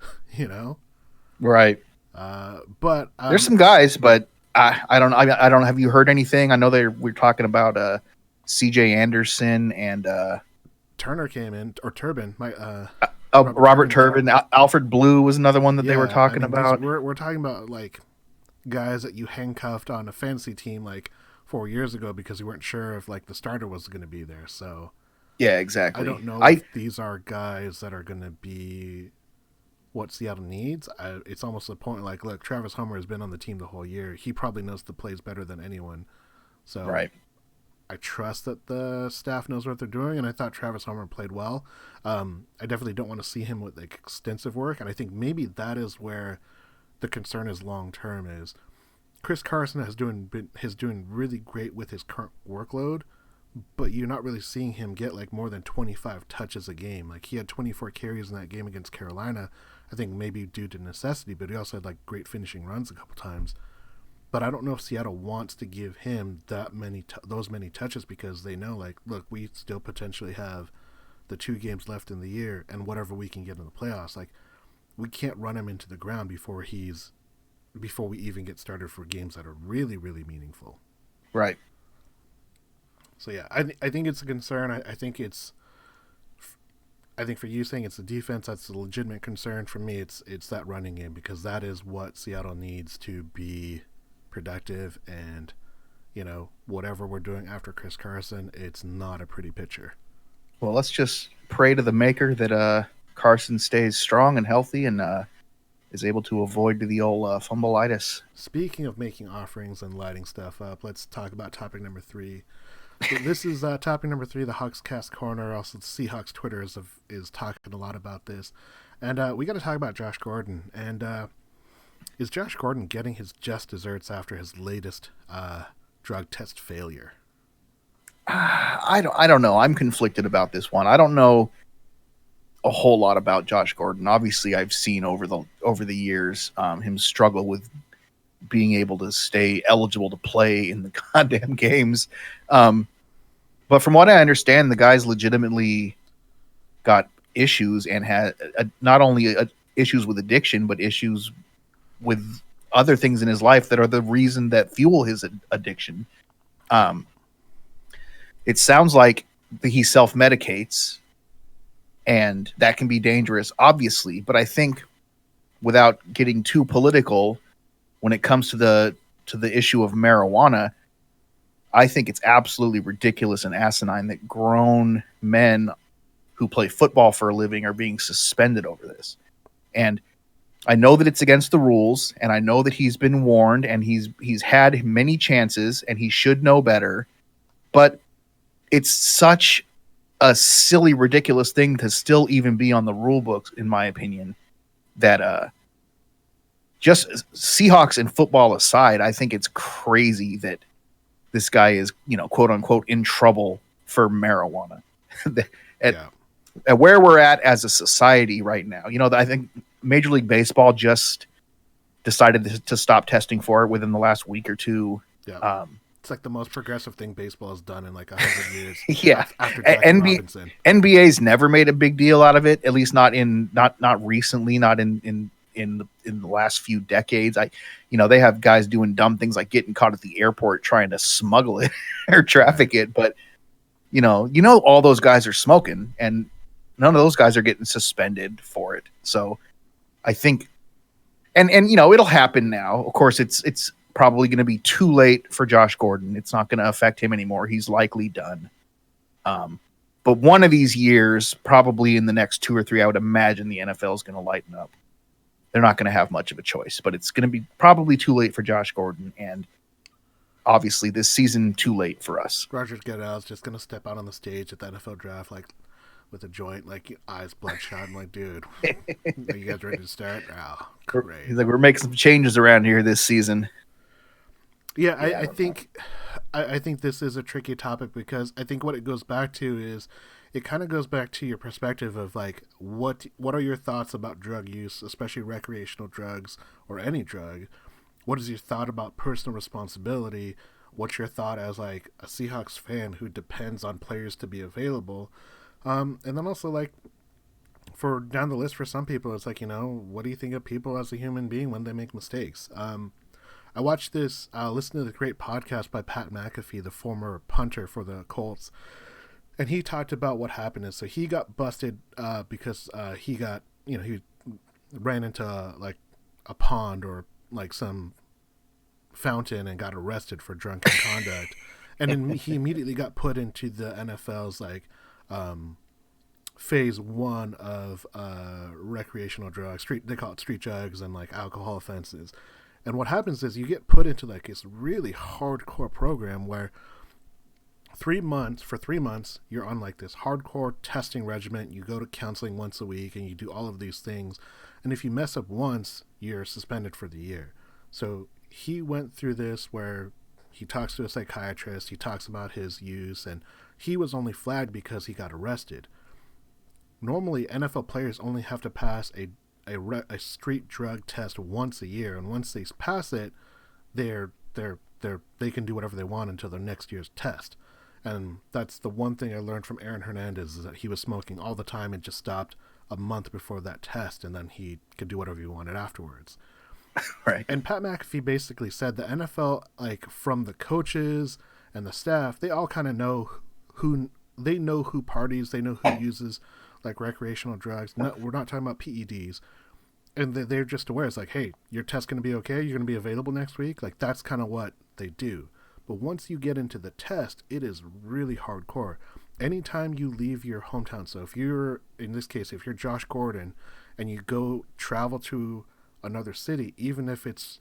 Speaker 2: Right.
Speaker 1: But
Speaker 2: there's some guys, but I don't. Have you heard anything? I know we're talking about C.J. Anderson and
Speaker 1: Turner came in, or Turbin.
Speaker 2: Robert Turbin. Alfred Blue was another one that they were talking about.
Speaker 1: We're talking about like guys that you handcuffed on a fantasy team like 4 years ago because you weren't sure if like the starter was going to be there. So
Speaker 2: yeah, exactly.
Speaker 1: I don't know if these are guys that are going to be what Seattle needs. It's almost the point like, look, Travis Homer has been on the team the whole year. He probably knows the plays better than anyone. So
Speaker 2: right.
Speaker 1: I trust that the staff knows what they're doing, and I thought Travis Homer played well. I definitely don't want to see him with like extensive work, and I think maybe that is where the concern is long term. Is Chris Carson is doing really great with his current workload, but you're not really seeing him get like more than 25 touches a game. Like he had 24 carries in that game against Carolina, I think maybe due to necessity, but he also had like great finishing runs a couple times. But I don't know if Seattle wants to give him those many touches because they know, like, look, we still potentially have the 2 games left in the year, and whatever we can get in the playoffs, like, we can't run him into the ground before we even get started for games that are really, really meaningful.
Speaker 2: Right.
Speaker 1: So yeah, I think it's a concern. I think for you saying it's the defense, that's a legitimate concern. For me, it's that running game, because that is what Seattle needs to be productive, and whatever we're doing after Chris Carson, it's not a pretty picture.
Speaker 2: Well, let's just pray to the maker that Carson stays strong and healthy and is able to avoid the old fumbleitis.
Speaker 1: Speaking of making offerings and lighting stuff up, let's talk about topic number 3. So this is topic number 3, the Hawks Cast Corner. Also, the Seahawks Twitter is talking a lot about this, and we got to talk about Josh Gordon. And is Josh Gordon getting his just desserts after his latest drug test failure?
Speaker 2: I don't know. I'm conflicted about this one. I don't know a whole lot about Josh Gordon. Obviously, I've seen over the years him struggle with being able to stay eligible to play in the goddamn games. But from what I understand, the guy's legitimately got issues and had not only issues with addiction, but issues with other things in his life that are the reason that fuel his addiction. It sounds like he self-medicates, and that can be dangerous, obviously. But I think, without getting too political, when it comes to the issue of marijuana, I think it's absolutely ridiculous and asinine that grown men who play football for a living are being suspended over this. And I know that it's against the rules, and I know that he's been warned, and he's had many chances, and he should know better. But it's such a silly, ridiculous thing to still even be on the rule books, in my opinion, that just Seahawks and football aside, I think it's crazy that this guy is, quote unquote, in trouble for marijuana. At where we're at as a society right now, I think Major League Baseball just decided to stop testing for it within the last week or two.
Speaker 1: Yeah. It's like the most progressive thing baseball has done in like 100 years.
Speaker 2: Yeah.
Speaker 1: After Jackie Robinson.
Speaker 2: NBA's never made a big deal out of it, at least not recently, not in the last few decades. They have guys doing dumb things like getting caught at the airport trying to smuggle it or traffic it, but all those guys are smoking, and none of those guys are getting suspended for it. So I think, and it'll happen now. Of course, it's probably going to be too late for Josh Gordon. It's not going to affect him anymore. He's likely done. But one of these years, probably in the next 2 or 3, I would imagine the NFL is going to lighten up. They're not going to have much of a choice, but it's going to be probably too late for Josh Gordon, and obviously this season too late for us.
Speaker 1: Roger Goodell is just going to step out on the stage at the NFL draft like with a joint, like eyes bloodshot. I'm like, dude, are you guys ready to start? Oh, great.
Speaker 2: He's like, we're making some changes around here this season.
Speaker 1: Yeah, I think this is a tricky topic, because I think what it goes back to is it kind of goes back to your perspective of like what are your thoughts about drug use, especially recreational drugs or any drug. What is your thought about personal responsibility? What's your thought as like a Seahawks fan who depends on players to be available? And then also like for down the list for some people, it's like, what do you think of people as a human being when they make mistakes? I watched this, listened to the great podcast by Pat McAfee, the former punter for the Colts, and he talked about what happened. So he got busted because he got, he ran into like a pond or like some fountain and got arrested for drunken conduct. And then he immediately got put into the NFL's like phase 1 of recreational drugs. They call it street drugs and like alcohol offenses. And what happens is you get put into like this really hardcore program where For 3 months, you're on like this hardcore testing regimen. You go to counseling once a week and you do all of these things. And if you mess up once, you're suspended for the year. So he went through this where he talks to a psychiatrist, he talks about his use, and he was only flagged because he got arrested. Normally, NFL players only have to pass a street drug test once a year, and once they pass it, they can do whatever they want until their next year's test. And that's the one thing I learned from Aaron Hernandez, is that he was smoking all the time and just stopped a month before that test, and then he could do whatever he wanted afterwards.
Speaker 2: Right.
Speaker 1: And Pat McAfee basically said the NFL, like from the coaches and the staff, they all kind of know who parties, they know who uses like recreational drugs. No, we're not talking about PEDs. And they're just aware. It's like, hey, your test's going to be okay. You're going to be available next week. Like, that's kind of what they do. But once you get into the test, it is really hardcore. Anytime you leave your hometown, so if you're, in this case, if you're Josh Gordon and you go travel to another city, even if it's,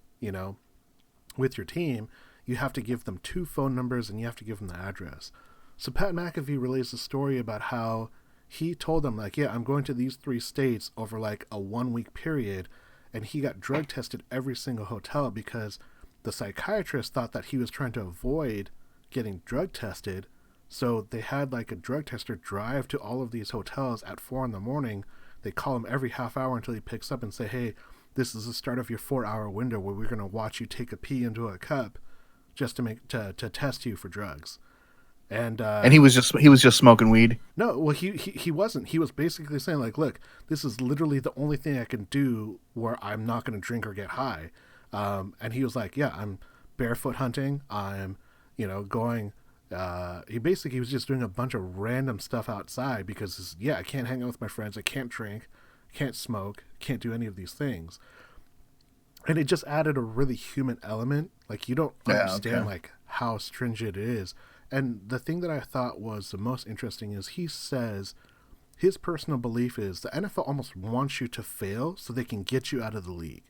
Speaker 1: with your team, you have to give them 2 phone numbers and you have to give them the address. So Pat McAfee relays a story about how he told them, like, yeah, I'm going to these 3 states over like a 1-week period, and he got drug tested every single hotel because the psychiatrist thought that he was trying to avoid getting drug tested. So they had like a drug tester drive to all of these hotels at 4 a.m. They call him every half hour until he picks up and say, hey, this is the start of your 4-hour window where we're going to watch you take a pee into a cup just to test you for drugs. And
Speaker 2: he was just smoking weed.
Speaker 1: No, well, he wasn't. He was basically saying, like, look, this is literally the only thing I can do where I'm not going to drink or get high. And he was like, yeah, I'm barefoot hunting. I'm, going. He was just doing a bunch of random stuff outside because, I can't hang out with my friends. I can't drink, can't smoke, can't do any of these things. And it just added a really human element. Like, you don't understand like how stringent it is. And the thing that I thought was the most interesting is he says his personal belief is the NFL almost wants you to fail so they can get you out of the league,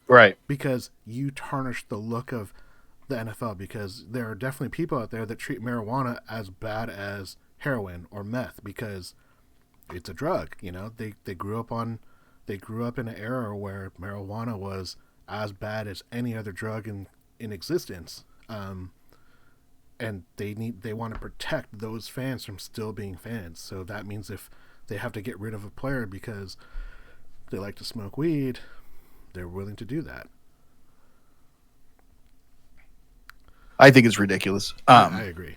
Speaker 2: Right.
Speaker 1: Because you tarnish the look of the NFL, because there are definitely people out there that treat marijuana as bad as heroin or meth because it's a drug. They grew up in an era where marijuana was as bad as any other drug in existence. And they want to protect those fans from still being fans. So that means if they have to get rid of a player because they like to smoke weed, they're willing to do that.
Speaker 2: I think it's ridiculous.
Speaker 1: I agree.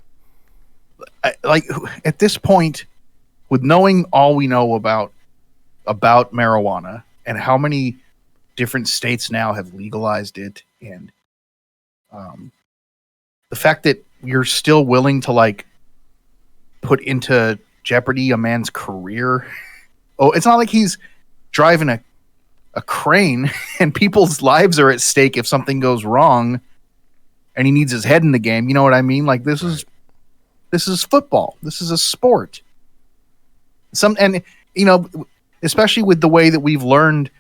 Speaker 2: At this point, with knowing all we know about marijuana and how many different states now have legalized it, and the fact that you're still willing to like put into jeopardy a man's career. Oh, it's not like he's driving a crane and people's lives are at stake if something goes wrong and he needs his head in the game. You know what I mean? Like this is football. This is a sport. Especially with the way that we've learned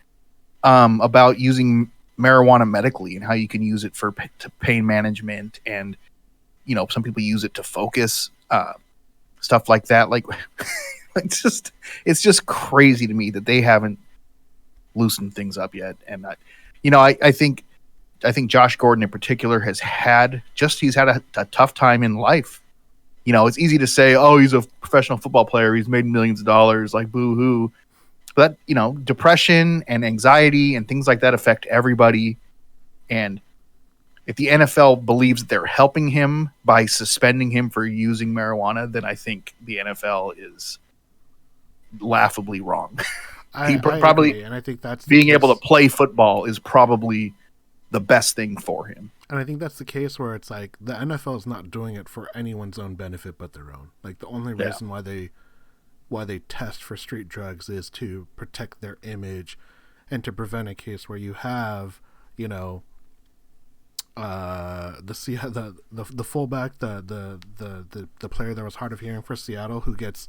Speaker 2: about using marijuana medically and how you can use it for pain management, and some people use it to focus, stuff like that. Like it's just crazy to me that they haven't loosened things up yet. And I think Josh Gordon in particular he's had a tough time in life. It's easy to say, oh, he's a professional football player, he's made millions of dollars, like boo hoo. But depression and anxiety and things like that affect everybody. And if the NFL believes that they're helping him by suspending him for using marijuana, then I think the NFL is laughably wrong.
Speaker 1: I agree, and I think that's
Speaker 2: being able to play football is probably the best thing for him.
Speaker 1: And I think that's the case where it's like the NFL is not doing it for anyone's own benefit but their own. Like the only reason why they test for street drugs is to protect their image and to prevent a case where you have, the fullback, the player that was hard of hearing for Seattle who gets,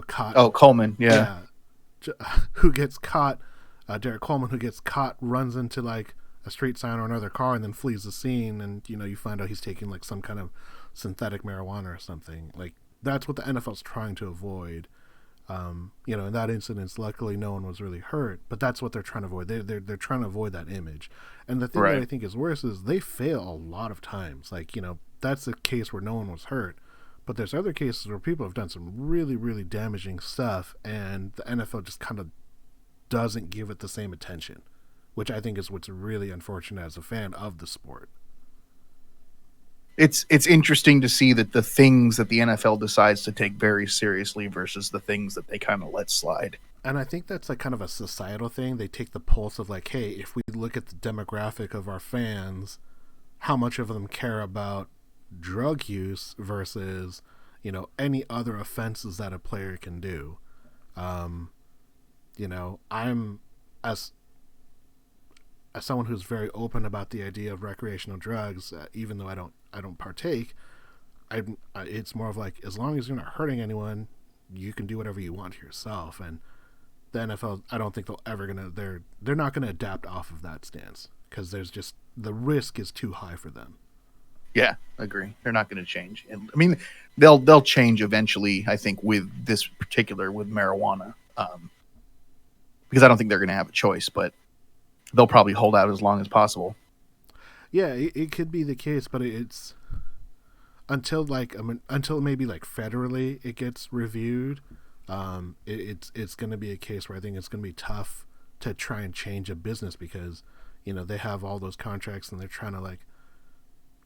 Speaker 1: caught.
Speaker 2: Oh, Coleman, yeah.
Speaker 1: Who gets caught, Derek Coleman, who gets caught, runs into like a street sign or another car and then flees the scene, and you find out he's taking like some kind of synthetic marijuana or something. Like, that's what the NFL's trying to avoid. In that incident, luckily no one was really hurt, but that's what they're trying to avoid. They're trying to avoid that image. And the thing that I think is worse is they fail a lot of times. Like, that's a case where no one was hurt. But there's other cases where people have done some really, really damaging stuff, and the NFL just kind of doesn't give it the same attention, which I think is what's really unfortunate as a fan of the sport.
Speaker 2: It's interesting to see that the things that the NFL decides to take very seriously versus the things that they kind of let slide.
Speaker 1: And I think that's like kind of a societal thing. They take the pulse of like, hey, if we look at the demographic of our fans, how much of them care about drug use versus, any other offenses that a player can do. I'm as someone who's very open about the idea of recreational drugs, even though I don't partake. It's more of like, as long as you're not hurting anyone, you can do whatever you want to yourself. And the NFL, I don't think they're not gonna adapt off of that stance, because there's just, the risk is too high for them.
Speaker 2: Yeah, agree. They're not going to change. And I mean, they'll change eventually, I think, with this particular, with marijuana, because I don't think they're going to have a choice, but they'll probably hold out as long as possible.
Speaker 1: Yeah, it could be the case, but it's until maybe like federally it gets reviewed. It's going to be a case where I think it's going to be tough to try and change a business, because they have all those contracts and they're trying to like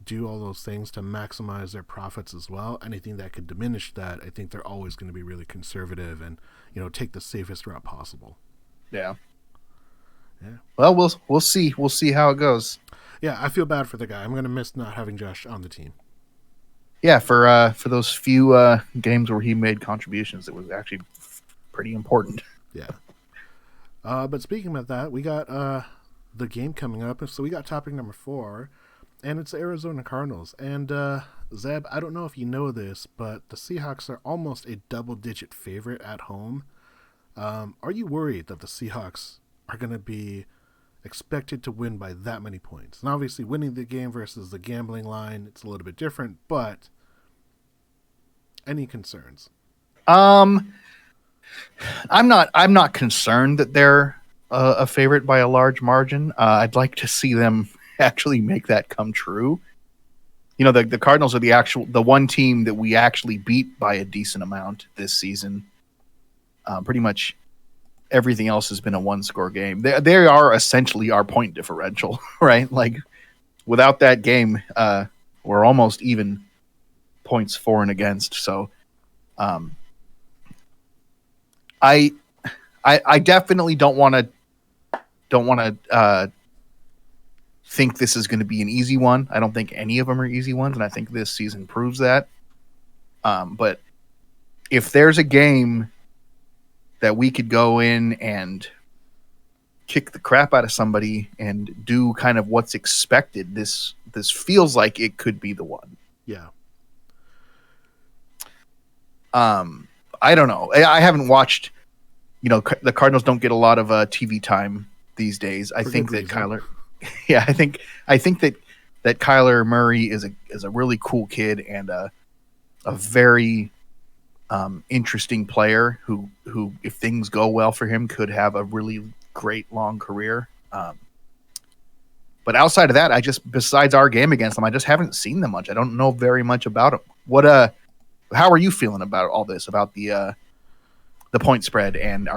Speaker 1: do all those things to maximize their profits as well. Anything that could diminish that, I think they're always going to be really conservative and take the safest route possible.
Speaker 2: Yeah. Well, we'll see. We'll see how it goes.
Speaker 1: Yeah, I feel bad for the guy. I'm going to miss not having Josh on the team.
Speaker 2: Yeah, for those few games where he made contributions, it was actually pretty important.
Speaker 1: Yeah. But speaking of that, we got the game coming up. So we got topic number 4. And it's the Arizona Cardinals. And, Zeb, I don't know if you know this, but the Seahawks are almost a double-digit favorite at home. Are you worried that the Seahawks are going to be expected to win by that many points? And obviously winning the game versus the gambling line, it's a little bit different, but any concerns?
Speaker 2: I'm not concerned that they're a favorite by a large margin. I'd like to see them actually make that come true. The Cardinals are the one team that we actually beat by a decent amount this season. Pretty much everything else has been a one-score game. They are essentially our point differential, right? Like, without that game, we're almost even points for and against. So, I definitely don't want to think this is going to be an easy one. I don't think any of them are easy ones, and I think this season proves that. But if there's a game that we could go in and kick the crap out of somebody and do kind of what's expected, this feels like it could be the one.
Speaker 1: Yeah.
Speaker 2: I don't know. I haven't watched. The Cardinals don't get a lot of TV time these days. I think that Kyler. Yeah, I think that Kyler Murray is a really cool kid and a very interesting player who, if things go well for him, could have a really great long career. But outside of that, besides our game against them, I just haven't seen them much. I don't know very much about them. How are you feeling about all this? About the point spread and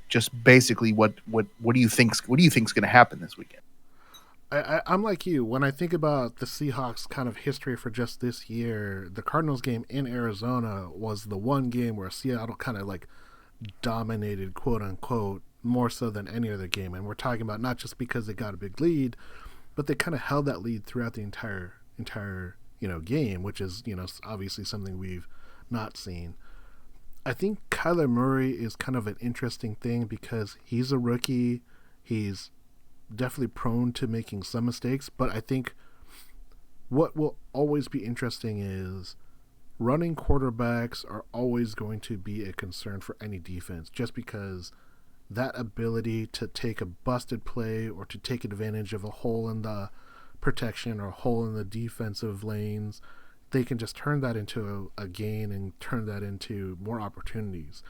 Speaker 2: just basically what do you think's going to happen this weekend?
Speaker 1: I'm like you. When I think about the Seahawks kind of history for just this year, the Cardinals game in Arizona was the one game where Seattle kind of like dominated, quote unquote, more so than any other game. And we're talking about not just because they got a big lead, but they kind of held that lead throughout the entire game, which is, obviously something we've not seen. I think Kyler Murray is kind of an interesting thing because he's a rookie. He's definitely prone to making some mistakes, but I think what will always be interesting is running quarterbacks are always going to be a concern for any defense, just because that ability to take a busted play or to take advantage of a hole in the protection or a hole in the defensive lanes they can just turn that into a gain and turn that into more opportunities.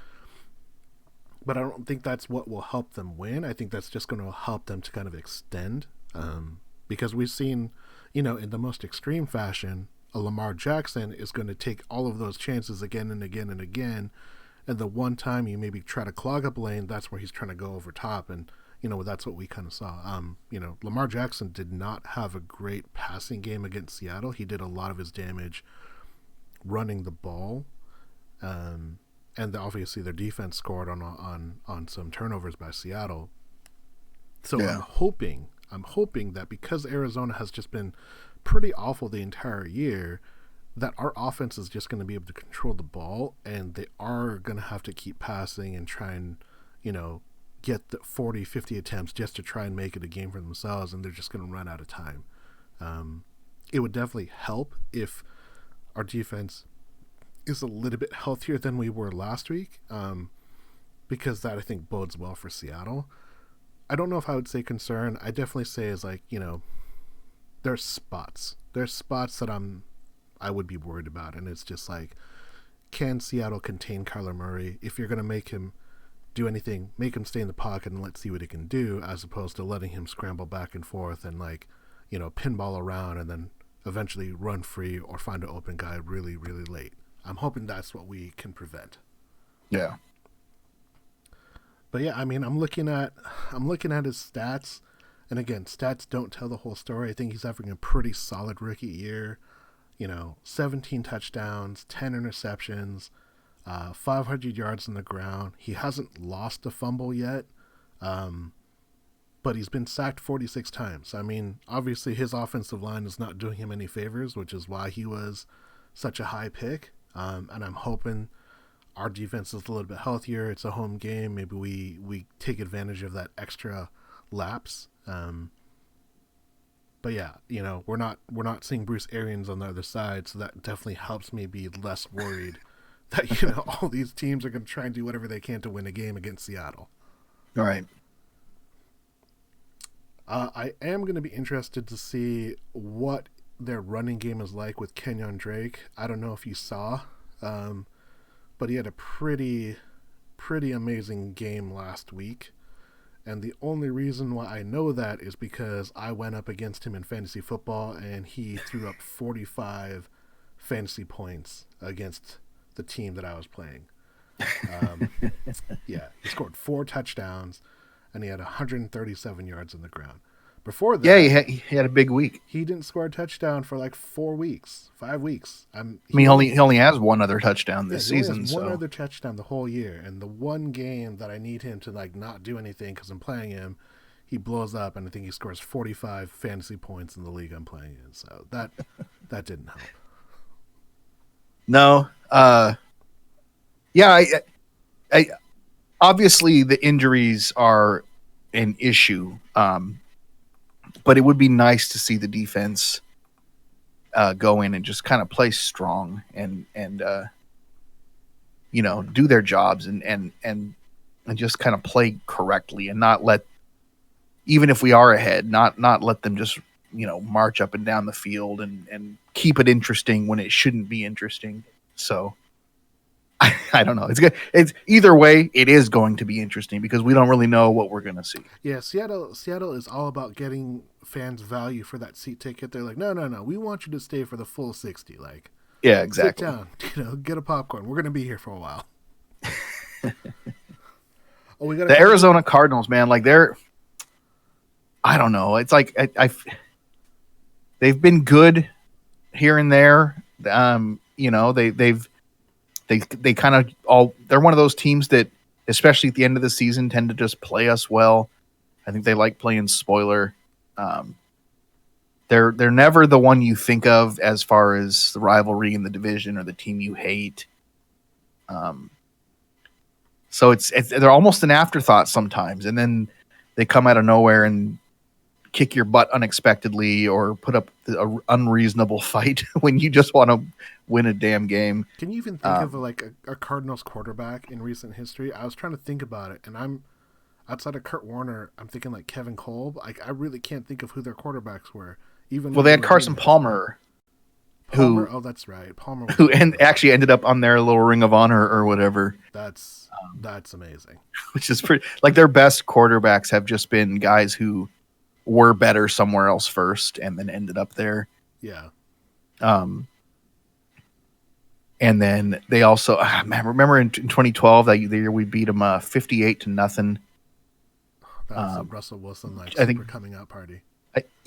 Speaker 1: But I don't think that's what will help them win. I think that's just going to help them to kind of extend, because we've seen, in the most extreme fashion, a Lamar Jackson is going to take all of those chances again and again and again. And the one time you maybe try to clog up lane, that's where he's trying to go over top. And, that's what we kind of saw. Lamar Jackson did not have a great passing game against Seattle. He did a lot of his damage running the ball. And obviously their defense scored on some turnovers by Seattle. So yeah. I'm hoping that because Arizona has just been pretty awful the entire year, that our offense is just going to be able to control the ball, and they are going to have to keep passing and try and, get the 40, 50 attempts just to try and make it a game for themselves, and they're just going to run out of time. It would definitely help if our defense is a little bit healthier than we were last week, because that, I think, bodes well for Seattle. I don't know if I would say concern. I definitely say is like, there's spots that I would be worried about, and it's just like, can Seattle contain Kyler Murray? If you're going to make him do anything, make him stay in the pocket and let's see what he can do, as opposed to letting him scramble back and forth and pinball around and then eventually run free or find an open guy really, really late. I'm hoping that's what we can prevent.
Speaker 2: Yeah.
Speaker 1: But yeah, I'm looking at his stats, and again, stats don't tell the whole story. I think he's having a pretty solid rookie year. 17 touchdowns, 10 interceptions, 500 yards on the ground. He hasn't lost a fumble yet, but he's been sacked 46 times. Obviously his offensive line is not doing him any favors, which is why he was such a high pick. And I'm hoping our defense is a little bit healthier. It's a home game. Maybe we take advantage of that extra lapse. But yeah, we're not seeing Bruce Arians on the other side, so that definitely helps me be less worried that all these teams are going to try and do whatever they can to win a game against Seattle.
Speaker 2: All right.
Speaker 1: I am going to be interested to see what their running game is like with Kenyon Drake. I don't know if you saw, but he had a pretty amazing game last week. And the only reason why I know that is because I went up against him in fantasy football, and he threw up 45 fantasy points against the team that I was playing. Yeah, he scored 4 touchdowns, and he had 137 yards on the ground. Before that,
Speaker 2: yeah, he had a big week.
Speaker 1: He didn't score a touchdown for like 5 weeks.
Speaker 2: He only has one other touchdown this season.
Speaker 1: One other touchdown the whole year, and the one game that I need him to not do anything because I'm playing him, he blows up, and I think he scores 45 fantasy points in the league I'm playing in. So that didn't help.
Speaker 2: No, yeah, I obviously the injuries are an issue. But it would be nice to see the defense go in and just kind of play strong and do their jobs and just kind of play correctly and not let, even if we are ahead, not let them just march up and down the field and keep it interesting when it shouldn't be interesting. So I don't know. It's good. It's either way, it is going to be interesting because we don't really know what we're going to see.
Speaker 1: Yeah, Seattle is all about getting fans value for that seat ticket. They're like, no, we want you to stay for the full 60. Like,
Speaker 2: yeah, exactly.
Speaker 1: Sit down, get a popcorn. We're going to be here for a while.
Speaker 2: The Arizona Cardinals, man, like I don't know. It's like they've been good here and there. They kind of they're one of those teams that, especially at the end of the season, tend to just play us well. I think they like playing spoiler. They're never the one you think of as far as the rivalry in the division or the team you hate. So they're almost an afterthought sometimes, and then they come out of nowhere and kick your butt unexpectedly or put up an unreasonable fight when you just want to win a damn game.
Speaker 1: Can you even think of a Cardinals quarterback in recent history? I was trying to think about it, and I'm outside of Kurt Warner, I'm thinking like Kevin Kolb. Like, I really can't think of who their quarterbacks were.
Speaker 2: They had Carson Palmer.
Speaker 1: Palmer. Oh, that's right. Palmer was
Speaker 2: who actually ended up on their little Ring of Honor or whatever.
Speaker 1: That's amazing.
Speaker 2: Which is pretty, like, their best quarterbacks have just been guys who were better somewhere else first and then ended up there.
Speaker 1: Yeah.
Speaker 2: And then they also, remember in 2012 that year we beat them 58-0.
Speaker 1: That was a Russell Wilson coming out party.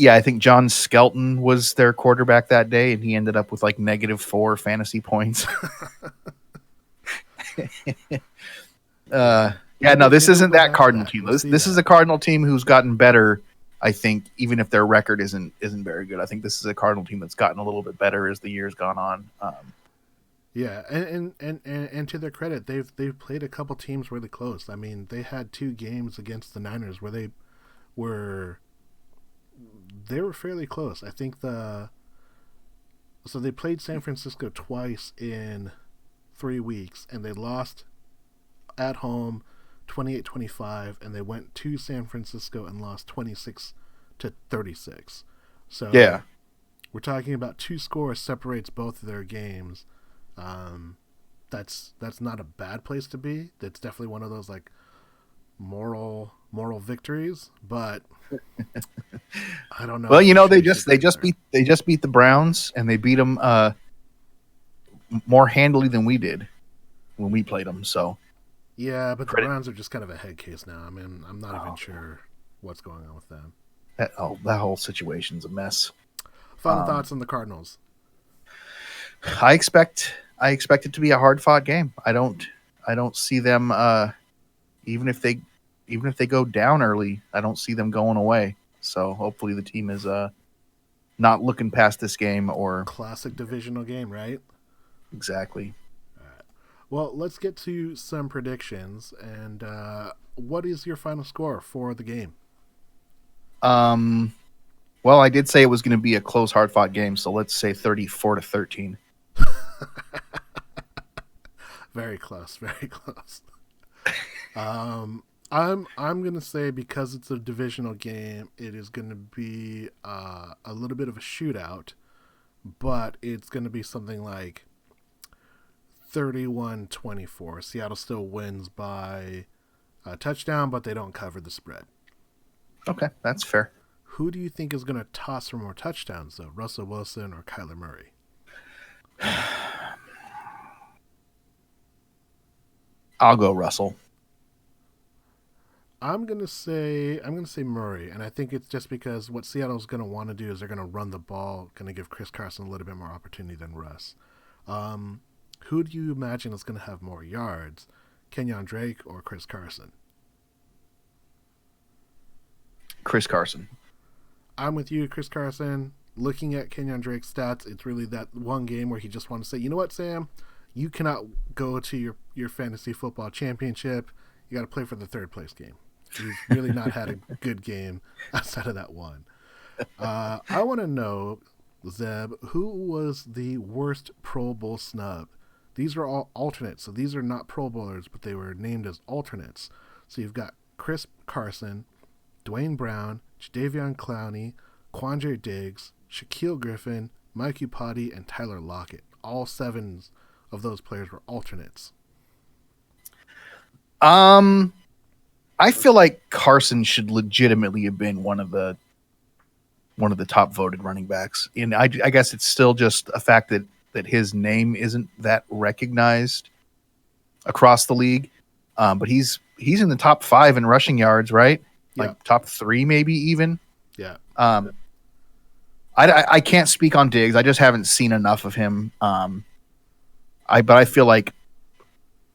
Speaker 2: I think John Skelton was their quarterback that day, and he ended up with like -4 fantasy points. This isn't that Cardinal team. This is a Cardinal team who's gotten better. I think even if their record isn't very good, I think this is a Cardinal team that's gotten a little bit better as the years gone on.
Speaker 1: Yeah, and to their credit, they've played a couple teams really close. I mean, they had 2 games against the Niners where they were fairly close. I think so they played San Francisco twice in 3 weeks, and they lost at home 28-25, and they went to San Francisco and lost 26-36. So
Speaker 2: yeah,
Speaker 1: we're talking about 2 scores separates both of their games. That's not a bad place to be. That's definitely one of those like moral victories, but I don't know.
Speaker 2: Well, they just beat the Browns, and they beat them more handily than we did when we played them. So
Speaker 1: yeah, but the Browns are just kind of a head case now. I mean, I'm not even sure what's going on with them.
Speaker 2: That whole situation's a mess.
Speaker 1: Final thoughts on the Cardinals.
Speaker 2: I expect it to be a hard-fought game. I don't see them even if they go down early, I don't see them going away. So hopefully the team is not looking past this game. Or
Speaker 1: classic divisional game, right?
Speaker 2: Exactly.
Speaker 1: All right. Well, let's get to some predictions. And what is your final score for the game?
Speaker 2: Well, I did say it was going to be a close, hard-fought game, so let's say 34-13.
Speaker 1: Very close, very close. I'm gonna say, because it's a divisional game, it is gonna be a little bit of a shootout, but it's gonna be something like 31-24. Seattle still wins by a touchdown, but they don't cover the spread.
Speaker 2: Okay, that's fair.
Speaker 1: Who do you think is gonna toss for more touchdowns, though? Russell Wilson or Kyler Murray?
Speaker 2: I'll go Russell.
Speaker 1: I'm gonna say Murray, and I think it's just because what Seattle's gonna want to do is they're gonna run the ball, gonna give Chris Carson a little bit more opportunity than Russ. Who do you imagine is gonna have more yards, Kenyon Drake or Chris Carson?
Speaker 2: Chris Carson.
Speaker 1: I'm with you, Chris Carson. Looking at Kenyon Drake's stats, it's really that one game where he just wanted to say, you know what, Sam, you cannot go to your fantasy football championship. You got to play for the third place game. He's really not had a good game outside of that one. I want to know, Zeb, who was the worst Pro Bowl snub? These are all alternates, so these are not Pro Bowlers, but they were named as alternates. So you've got Chris Carson, Dwayne Brown, Jadeveon Clowney, Quandre Diggs, Shaquille Griffin, Mike Upati, and Tyler Lockett. All 7 of those players were alternates.
Speaker 2: I feel like Carson should legitimately have been one of the top voted running backs. And I guess it's still just a fact that his name isn't that recognized across the league. But he's in the top 5 in rushing yards, right? Like
Speaker 1: yeah.
Speaker 2: Top 3, maybe even.
Speaker 1: Yeah.
Speaker 2: I can't speak on Diggs. I just haven't seen enough of him. But I feel like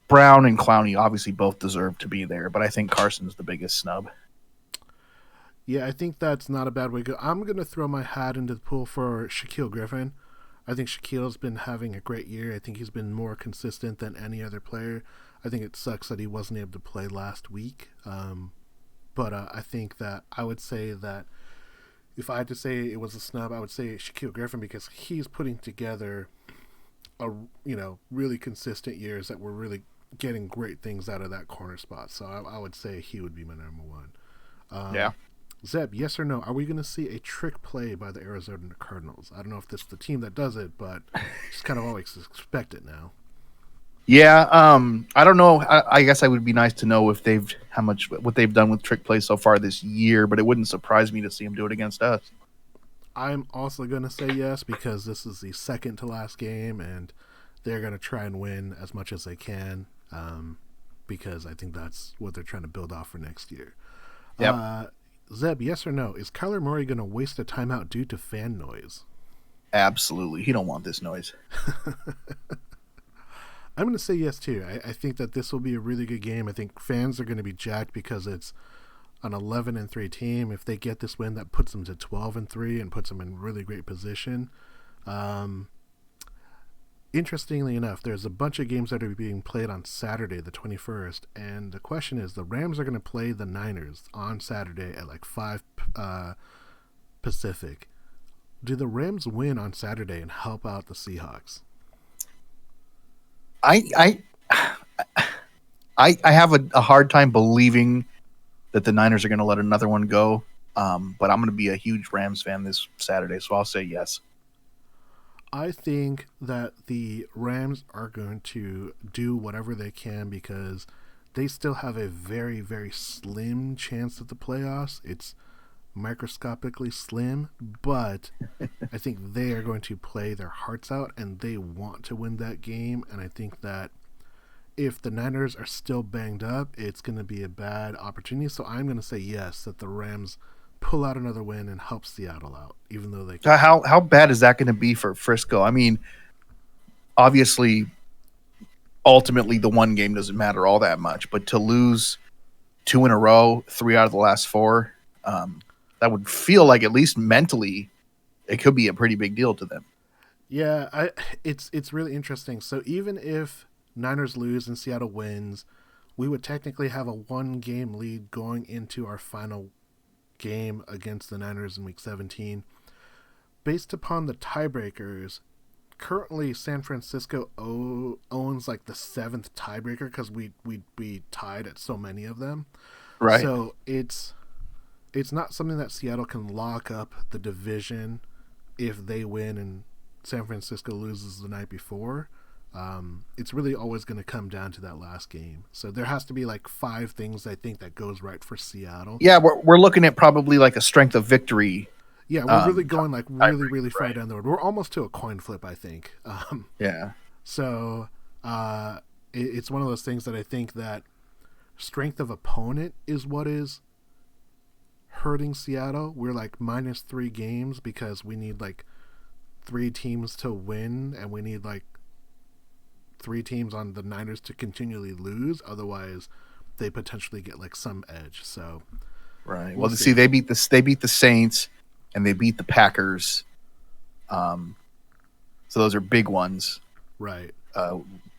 Speaker 2: Brown and Clowney obviously both deserve to be there, but I think Carson's the biggest snub.
Speaker 1: Yeah, I think that's not a bad way to go. I'm going to throw my hat into the pool for Shaquille Griffin. I think Shaquille's been having a great year. I think he's been more consistent than any other player. I think it sucks that he wasn't able to play last week. But I think that I would say that if I had to say it was a snub, I would say Shaquille Griffin, because he's putting together really consistent years that were really getting great things out of that corner spot. So I would say he would be my number one.
Speaker 2: Yeah.
Speaker 1: Zeb, yes or no? Are we going to see a trick play by the Arizona Cardinals? I don't know if this is the team that does it, but just kind of always expect it now.
Speaker 2: Yeah, I don't know. I guess I would be nice to know if what they've done with trick plays so far this year, but it wouldn't surprise me to see them do it against us.
Speaker 1: I'm also going to say yes because this is the second to last game, and they're going to try and win as much as they can because I think that's what they're trying to build off for next year.
Speaker 2: Yep.
Speaker 1: Zeb, yes or no? Is Kyler Murray going to waste a timeout due to fan noise?
Speaker 2: Absolutely. He don't want this noise.
Speaker 1: I'm going to say yes, too. I think that this will be a really good game. I think fans are going to be jacked because it's an 11-3 team. If they get this win, that puts them to 12-3 and puts them in really great position. Interestingly enough, there's a bunch of games that are being played on Saturday, the 21st, and the question is, the Rams are going to play the Niners on Saturday at like 5 Pacific. Do the Rams win on Saturday and help out the Seahawks?
Speaker 2: I have a hard time believing that the Niners are going to let another one go, but I'm going to be a huge Rams fan this Saturday, so I'll say yes.
Speaker 1: I think that the Rams are going to do whatever they can because they still have a very, very slim chance at the playoffs. It's microscopically slim, but I think they are going to play their hearts out and they want to win that game. And I think that if the Niners are still banged up, it's going to be a bad opportunity. So I'm going to say yes, that the Rams pull out another win and help Seattle out, even though they can.
Speaker 2: How bad is that going to be for Frisco? I mean, obviously, ultimately, the one game doesn't matter all that much, but to lose 2 in a row, 3 out of the last 4, that would feel like, at least mentally, it could be a pretty big deal to them.
Speaker 1: Yeah, it's really interesting. So even if Niners lose and Seattle wins, we would technically have a 1-game lead going into our final game against the Niners in Week 17. Based upon the tiebreakers, currently San Francisco owns like the 7th tiebreaker because we tied at so many of them.
Speaker 2: Right.
Speaker 1: So it's not something that Seattle can lock up the division if they win and San Francisco loses the night before. It's really always going to come down to that last game. So there has to be like 5 things I think that goes right for Seattle.
Speaker 2: Yeah, we're looking at probably like a strength of victory.
Speaker 1: Yeah, we're really going like really far down the road. We're almost to a coin flip, I think.
Speaker 2: Yeah.
Speaker 1: So it's one of those things that I think that strength of opponent is what is hurting Seattle. We're like -3 games because we need like 3 teams to win, and we need like 3 teams on the Niners to continually lose. Otherwise, they potentially get like some edge. So,
Speaker 2: right. Well, see, they beat the Saints and they beat the Packers. So those are big ones.
Speaker 1: Right.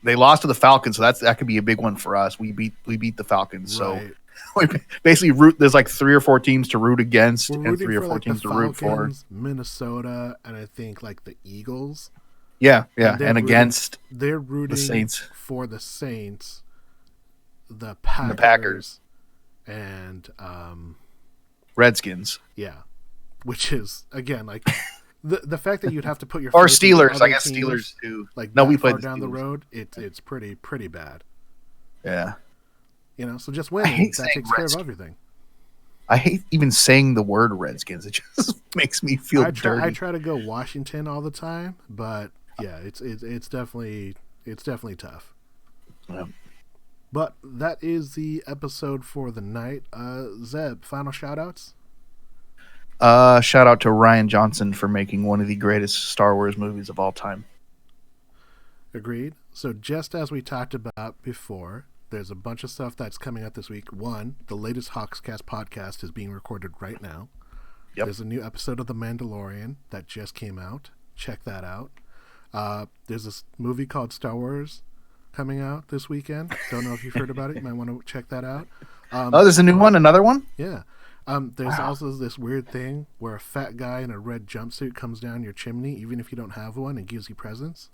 Speaker 2: They lost to the Falcons, so that could be a big one for us. We beat the Falcons,
Speaker 1: right.
Speaker 2: So we basically there's like 3 or 4 teams to root against and 3 or 4
Speaker 1: like
Speaker 2: teams
Speaker 1: the
Speaker 2: to
Speaker 1: Falcons,
Speaker 2: root for.
Speaker 1: Minnesota, and I think like the Eagles.
Speaker 2: Yeah, and against
Speaker 1: they're rooting
Speaker 2: the Saints.
Speaker 1: for the Saints, the Packers, and
Speaker 2: Redskins.
Speaker 1: Yeah, which is again like the fact that you'd have to put your
Speaker 2: or
Speaker 1: faith in
Speaker 2: Steelers.
Speaker 1: other
Speaker 2: I guess
Speaker 1: teams,
Speaker 2: Steelers too.
Speaker 1: Like
Speaker 2: no, we
Speaker 1: far
Speaker 2: played
Speaker 1: down the
Speaker 2: Steelers.
Speaker 1: road. It's pretty bad.
Speaker 2: Yeah,
Speaker 1: so just win. That takes care of everything.
Speaker 2: I hate even saying the word Redskins. It just makes me feel dirty.
Speaker 1: I try to go Washington all the time, but yeah, it's definitely tough.
Speaker 2: Yeah.
Speaker 1: But that is the episode for the night. Zeb, final shout outs?
Speaker 2: Shout out to Ryan Johnson for making one of the greatest Star Wars movies of all time.
Speaker 1: Agreed. So just as we talked about before, there's a bunch of stuff that's coming out this week. One, the latest Hawkscast podcast is being recorded right now.
Speaker 2: Yep.
Speaker 1: There's a new episode of The Mandalorian that just came out. Check that out. There's this movie called Star Wars coming out this weekend. Don't know if you've heard about it. You might want to check that out.
Speaker 2: There's a new one? Another one?
Speaker 1: Yeah. There's also this weird thing where a fat guy in a red jumpsuit comes down your chimney, even if you don't have one, and gives you presents.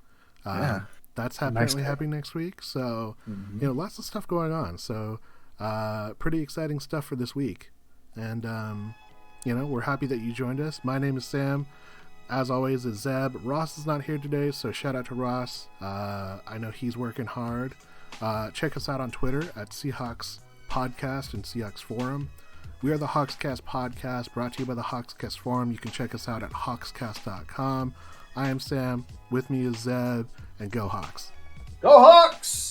Speaker 1: That's apparently happening next week. So, lots of stuff going on. So, pretty exciting stuff for this week. And we're happy that you joined us. My name is Sam. As always, is Zeb. Ross is not here today, so shout out to Ross. I know he's working hard. Check us out on Twitter at Seahawks Podcast and Seahawks Forum. We are the Hawkscast Podcast, brought to you by the Hawkscast Forum. You can check us out at hawkscast.com. I am Sam. With me is Zeb, and go Hawks.
Speaker 2: Go Hawks!